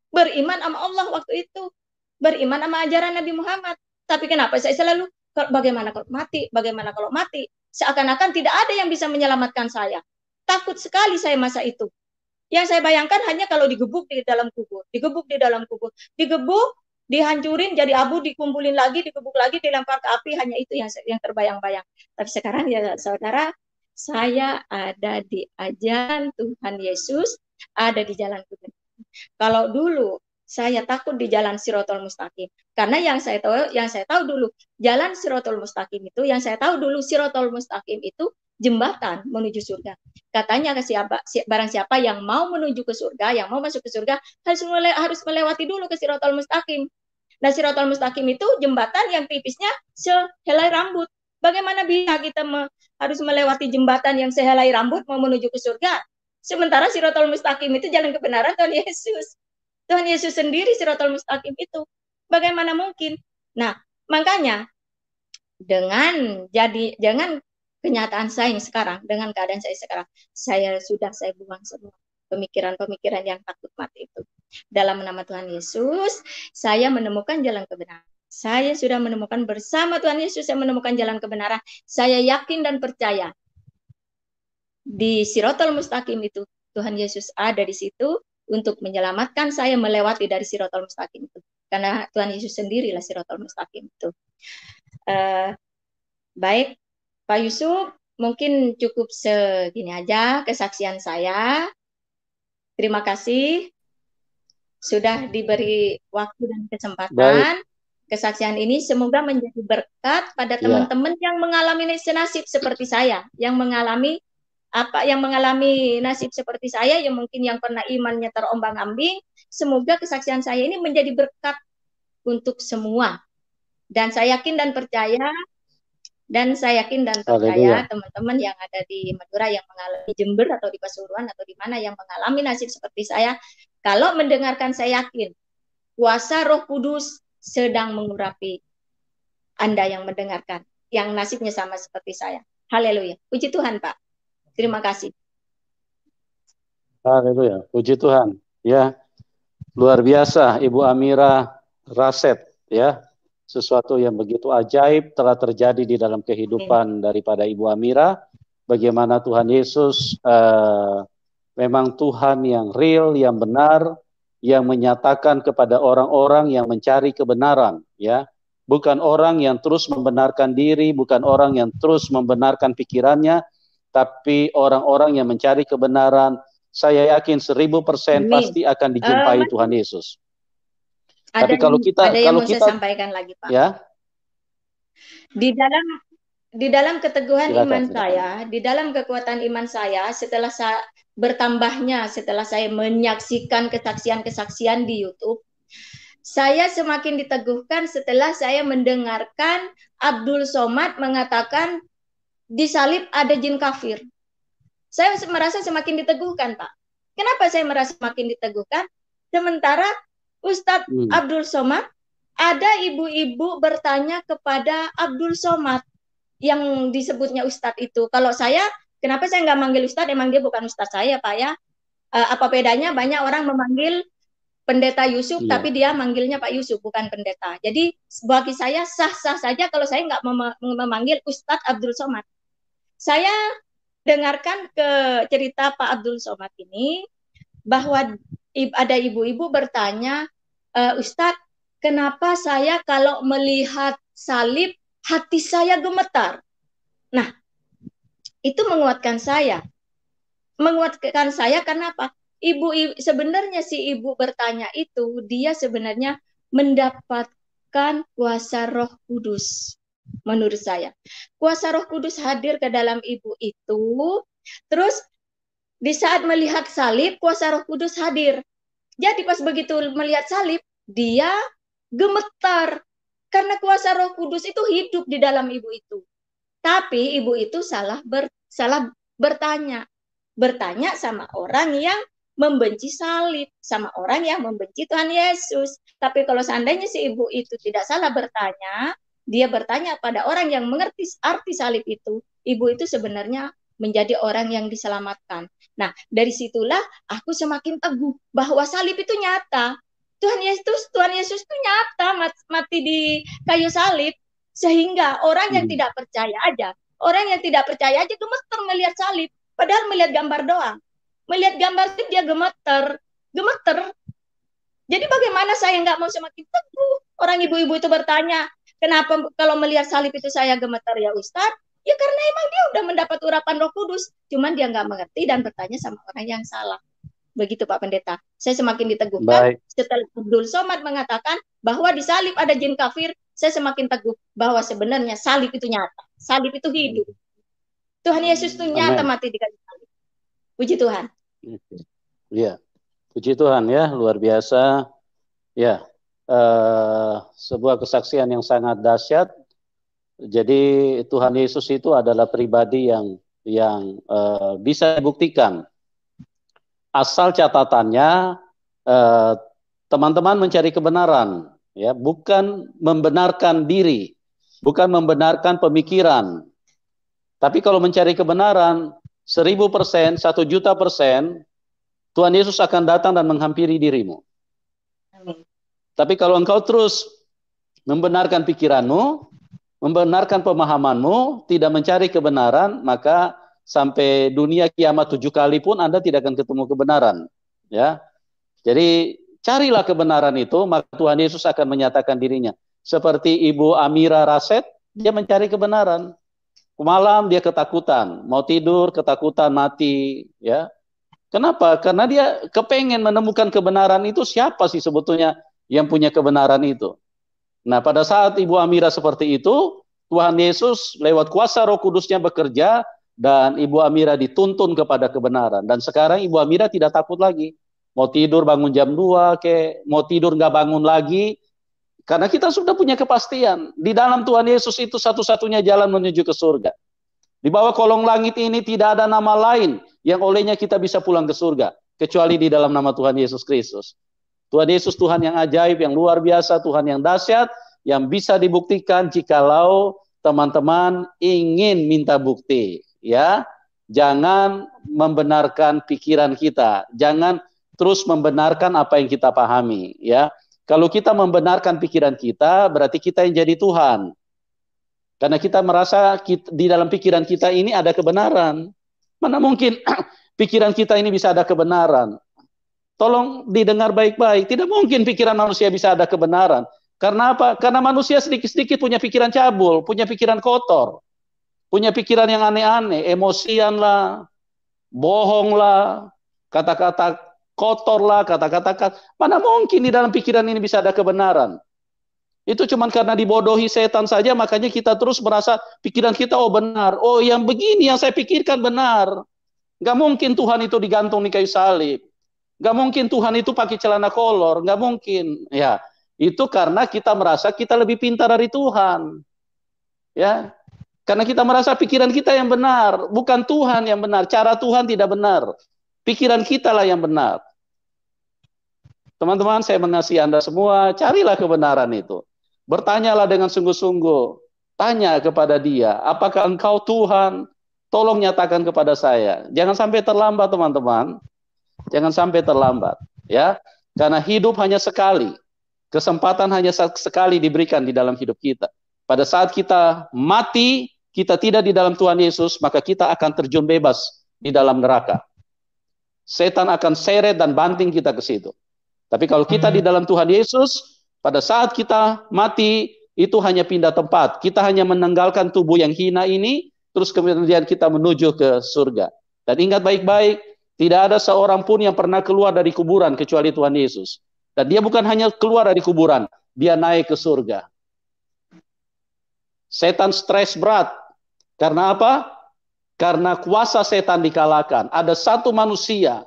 Beriman sama Allah waktu itu. Beriman sama ajaran Nabi Muhammad. Tapi kenapa saya selalu, bagaimana kalau mati? Seakan-akan tidak ada yang bisa menyelamatkan saya. Takut sekali saya masa itu. Yang saya bayangkan hanya kalau digebuk di dalam kubur. Digebuk, dihancurin jadi abu, dikumpulin lagi, digebuk lagi, dilempar ke api. Hanya itu yang terbayang-bayang. Tapi sekarang ya saudara, saya ada di ajaran Tuhan Yesus, ada di jalan kebenaran. Kalau dulu saya takut di jalan Sirotol Mustaqim, karena yang saya tahu dulu jalan Sirotol Mustaqim itu, Sirotol Mustaqim itu jembatan menuju surga. Katanya barang siapa yang mau menuju ke surga, yang mau masuk ke surga, harus melewati dulu ke Sirotol Mustaqim. Nah, Sirotol Mustaqim itu jembatan yang tipisnya sehelai rambut. Bagaimana bisa kita harus melewati jembatan yang sehelai rambut mau menuju ke surga? Sementara Sirotol Mustaqim itu jalan kebenaran Tuhan Yesus. Tuhan Yesus sendiri Sirotol Mustaqim itu. Bagaimana mungkin? Nah, makanya dengan kenyataan saya yang sekarang, dengan keadaan saya sekarang, saya buang semua pemikiran-pemikiran yang takut mati itu. Dalam nama Tuhan Yesus, saya menemukan jalan kebenaran. Saya sudah menemukan bersama Tuhan Yesus, saya menemukan jalan kebenaran. Saya yakin dan percaya di Sirotol Mustaqim itu Tuhan Yesus ada di situ, untuk menyelamatkan saya melewati dari Siratal Mustaqim itu. Karena Tuhan Yesus sendirilah Siratal Mustaqim itu. Baik, Pak Yusuf, mungkin cukup segini aja kesaksian saya. Terima kasih sudah diberi waktu dan kesempatan. Baik. Kesaksian ini semoga menjadi berkat pada teman-teman yang mengalami nasib seperti saya, yang mengalami nasib seperti saya, yang mungkin yang pernah imannya terombang-ambing. Semoga kesaksian saya ini menjadi berkat untuk semua. Dan saya yakin dan percaya teman-teman yang ada di Madura yang mengalami Jember atau di Pasuruan atau di mana yang mengalami nasib seperti saya, kalau mendengarkan saya yakin kuasa Roh Kudus sedang mengurapi Anda yang mendengarkan, yang nasibnya sama seperti saya. Haleluya. Puji Tuhan, Pak. Terima kasih. Haleluya. Puji Tuhan. Ya, luar biasa Ibu Amira Raset, ya. Sesuatu yang begitu ajaib telah terjadi di dalam kehidupan daripada Ibu Amira. Bagaimana Tuhan Yesus memang Tuhan yang real, yang benar, yang menyatakan kepada orang-orang yang mencari kebenaran, ya. Bukan orang yang terus membenarkan diri, bukan orang yang terus membenarkan pikirannya, tapi orang-orang yang mencari kebenaran. Saya yakin 1000% pasti akan dijumpai Tuhan Yesus. Tapi kalau kita sampaikan lagi, Pak. Ya. Di dalam keteguhan iman saya, di dalam kekuatan iman saya, setelah saya menyaksikan kesaksian-kesaksian di YouTube, saya semakin diteguhkan setelah saya mendengarkan Abdul Somad mengatakan di salib ada jin kafir. Saya merasa semakin diteguhkan, Pak. Kenapa saya merasa semakin diteguhkan? Sementara Ustadz Abdul Somad, ada ibu-ibu bertanya kepada Abdul Somad yang disebutnya Ustadz itu. Kalau saya, kenapa saya nggak manggil Ustadz? Emang dia bukan Ustadz saya, Pak, ya. Apa bedanya? Banyak orang memanggil Pendeta Yusuf, tapi dia manggilnya Pak Yusuf, bukan pendeta. Jadi bagi saya sah-sah saja kalau saya nggak memanggil Ustadz Abdul Somad. Saya dengarkan ke cerita Pak Abdul Somad ini, bahwa ada ibu-ibu bertanya, Ustadz, kenapa saya kalau melihat salib, hati saya gemetar? Nah, itu menguatkan saya. Menguatkan saya karena apa? Sebenarnya si ibu bertanya itu, dia sebenarnya mendapatkan kuasa Roh Kudus. Menurut saya, kuasa Roh Kudus hadir ke dalam ibu itu, terus di saat melihat salib, kuasa Roh Kudus hadir. Jadi pas begitu melihat salib, dia gemetar. Karena kuasa Roh Kudus itu hidup di dalam ibu itu. Tapi ibu itu salah bertanya. Bertanya sama orang yang membenci salib, sama orang yang membenci Tuhan Yesus. Tapi kalau seandainya si ibu itu tidak salah bertanya, dia bertanya pada orang yang mengerti arti salib itu, ibu itu sebenarnya menjadi orang yang diselamatkan. Nah, dari situlah aku semakin teguh bahwa salib itu nyata. Tuhan Yesus itu nyata mati di kayu salib, sehingga orang yang tidak percaya aja gemeter melihat salib, padahal melihat gambar doang. Melihat gambar itu dia gemeter. Jadi bagaimana saya nggak mau semakin teguh? Orang ibu-ibu itu bertanya, kenapa kalau melihat salib itu saya gemeter ya Ustadz? Ya karena emang dia udah mendapat urapan Roh Kudus, cuman dia nggak mengerti dan bertanya sama orang yang salah. Begitu Pak Pendeta. Saya semakin diteguhkan setelah Abdul Somad mengatakan bahwa di salib ada jin kafir, saya semakin teguh bahwa sebenarnya salib itu nyata, salib itu hidup. Tuhan Yesus itu nyata mati di kayu salib. Puji Tuhan. Iya, puji Tuhan ya, luar biasa. Ya, sebuah kesaksian yang sangat dahsyat. Jadi Tuhan Yesus itu adalah pribadi yang bisa dibuktikan. Asal catatannya teman-teman mencari kebenaran, ya, bukan membenarkan diri, bukan membenarkan pemikiran. Tapi kalau mencari kebenaran 1000%, 1.000.000%, Tuhan Yesus akan datang dan menghampiri dirimu. Amin. Tapi kalau engkau terus membenarkan pikiranmu, membenarkan pemahamanmu, tidak mencari kebenaran, maka sampai dunia kiamat 7 kali pun Anda tidak akan ketemu kebenaran. Ya, Jadi carilah kebenaran itu, maka Tuhan Yesus akan menyatakan dirinya. Seperti Ibu Amira Raset, dia mencari kebenaran. Malam dia ketakutan, mau tidur ketakutan mati, ya. Kenapa? Karena dia kepengen menemukan kebenaran itu, siapa sih sebetulnya yang punya kebenaran itu. Nah, pada saat Ibu Amira seperti itu, Tuhan Yesus lewat kuasa Roh Kudusnya bekerja, dan Ibu Amira dituntun kepada kebenaran. Dan sekarang Ibu Amira tidak takut lagi. Mau tidur bangun jam 2, mau tidur nggak bangun lagi, karena kita sudah punya kepastian. Di dalam Tuhan Yesus itu satu-satunya jalan menuju ke surga. Di bawah kolong langit ini tidak ada nama lain yang olehnya kita bisa pulang ke surga, kecuali di dalam nama Tuhan Yesus Kristus. Tuhan Yesus Tuhan yang ajaib, yang luar biasa, Tuhan yang dahsyat, yang bisa dibuktikan jikalau teman-teman ingin minta bukti. Ya, jangan membenarkan pikiran kita, jangan terus membenarkan apa yang kita pahami. Ya, kalau kita membenarkan pikiran kita, berarti kita yang jadi Tuhan. Karena kita merasa di dalam pikiran kita ini ada kebenaran. Mana mungkin pikiran kita ini bisa ada kebenaran? Tolong didengar baik-baik. Tidak mungkin pikiran manusia bisa ada kebenaran. Karena apa? Karena manusia sedikit-sedikit punya pikiran cabul, punya pikiran kotor, punya pikiran yang aneh-aneh, emosian lah, bohong lah, kata-kata kotor lah, kata-kata. Mana mungkin di dalam pikiran ini bisa ada kebenaran? Itu cuma karena dibodohi setan saja, makanya kita terus merasa pikiran kita, oh benar, oh yang begini yang saya pikirkan benar. Gak mungkin Tuhan itu digantung di kayu salib. Gak mungkin Tuhan itu pakai celana kolor, gak mungkin. Ya, itu karena kita merasa kita lebih pintar dari Tuhan. Ya, karena kita merasa pikiran kita yang benar, bukan Tuhan yang benar. Cara Tuhan tidak benar. Pikiran kita lah yang benar. Teman-teman, saya mengasihi Anda semua, carilah kebenaran itu. Bertanyalah dengan sungguh-sungguh. Tanya kepada dia, apakah engkau Tuhan? Tolong nyatakan kepada saya. Jangan sampai terlambat, teman-teman. Jangan sampai terlambat. Ya, karena hidup hanya sekali. Kesempatan hanya sekali diberikan di dalam hidup kita. Pada saat kita mati, kita tidak di dalam Tuhan Yesus, maka kita akan terjun bebas di dalam neraka. Setan akan seret dan banting kita ke situ. Tapi kalau kita di dalam Tuhan Yesus, pada saat kita mati, itu hanya pindah tempat. Kita hanya menanggalkan tubuh yang hina ini, terus kemudian kita menuju ke surga. Dan ingat baik-baik, tidak ada seorang pun yang pernah keluar dari kuburan kecuali Tuhan Yesus. Dan dia bukan hanya keluar dari kuburan, dia naik ke surga. Setan stres berat. Karena apa? Karena kuasa setan dikalahkan. Ada satu manusia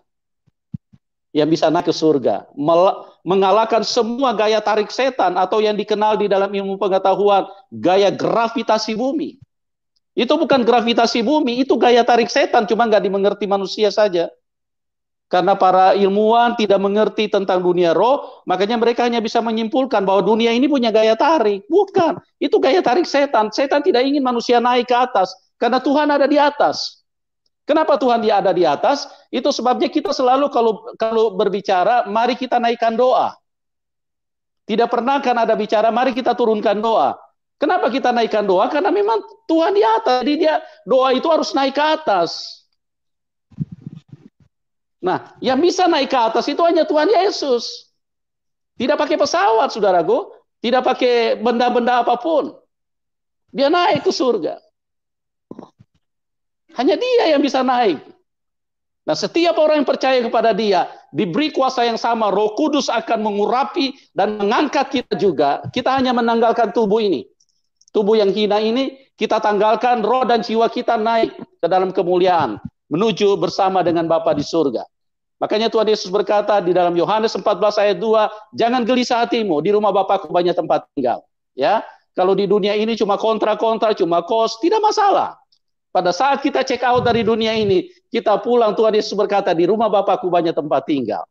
yang bisa naik ke surga, mengalahkan semua gaya tarik setan, atau yang dikenal di dalam ilmu pengetahuan gaya gravitasi bumi. Itu bukan gravitasi bumi, itu gaya tarik setan, cuma nggak dimengerti manusia saja. Karena para ilmuwan tidak mengerti tentang dunia roh, makanya mereka hanya bisa menyimpulkan bahwa dunia ini punya gaya tarik. Bukan, itu gaya tarik setan. Setan tidak ingin manusia naik ke atas, karena Tuhan ada di atas. Kenapa Tuhan dia ada di atas? Itu sebabnya kita selalu kalau berbicara, mari kita naikkan doa. Tidak pernah kan ada bicara, mari kita turunkan doa. Kenapa kita naikkan doa? Karena memang Tuhan di atas. Jadi doa itu harus naik ke atas. Nah, yang bisa naik ke atas itu hanya Tuhan Yesus. Tidak pakai pesawat, saudaraku. Tidak pakai benda-benda apapun. Dia naik ke surga. Hanya dia yang bisa naik. Nah, setiap orang yang percaya kepada dia, diberi kuasa yang sama, Roh Kudus akan mengurapi dan mengangkat kita juga. Kita hanya menanggalkan tubuh ini. Tubuh yang hina ini, kita tanggalkan, roh dan jiwa kita naik ke dalam kemuliaan, menuju bersama dengan Bapa di surga. Makanya Tuhan Yesus berkata di dalam Yohanes 14 ayat 2, jangan gelisah hatimu, di rumah Bapakku banyak tempat tinggal. Ya, kalau di dunia ini cuma kontra-kontra, cuma kos, tidak masalah. Pada saat kita check out dari dunia ini, kita pulang, Tuhan Yesus berkata, di rumah Bapakku banyak tempat tinggal.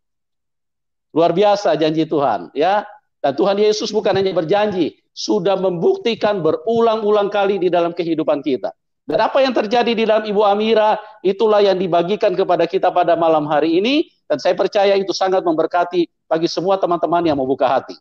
Luar biasa janji Tuhan, ya. Dan Tuhan Yesus bukan hanya berjanji, sudah membuktikan berulang-ulang kali di dalam kehidupan kita. Dan apa yang terjadi di dalam Ibu Amira, itulah yang dibagikan kepada kita pada malam hari ini. Dan saya percaya itu sangat memberkati bagi semua teman-teman yang membuka hati.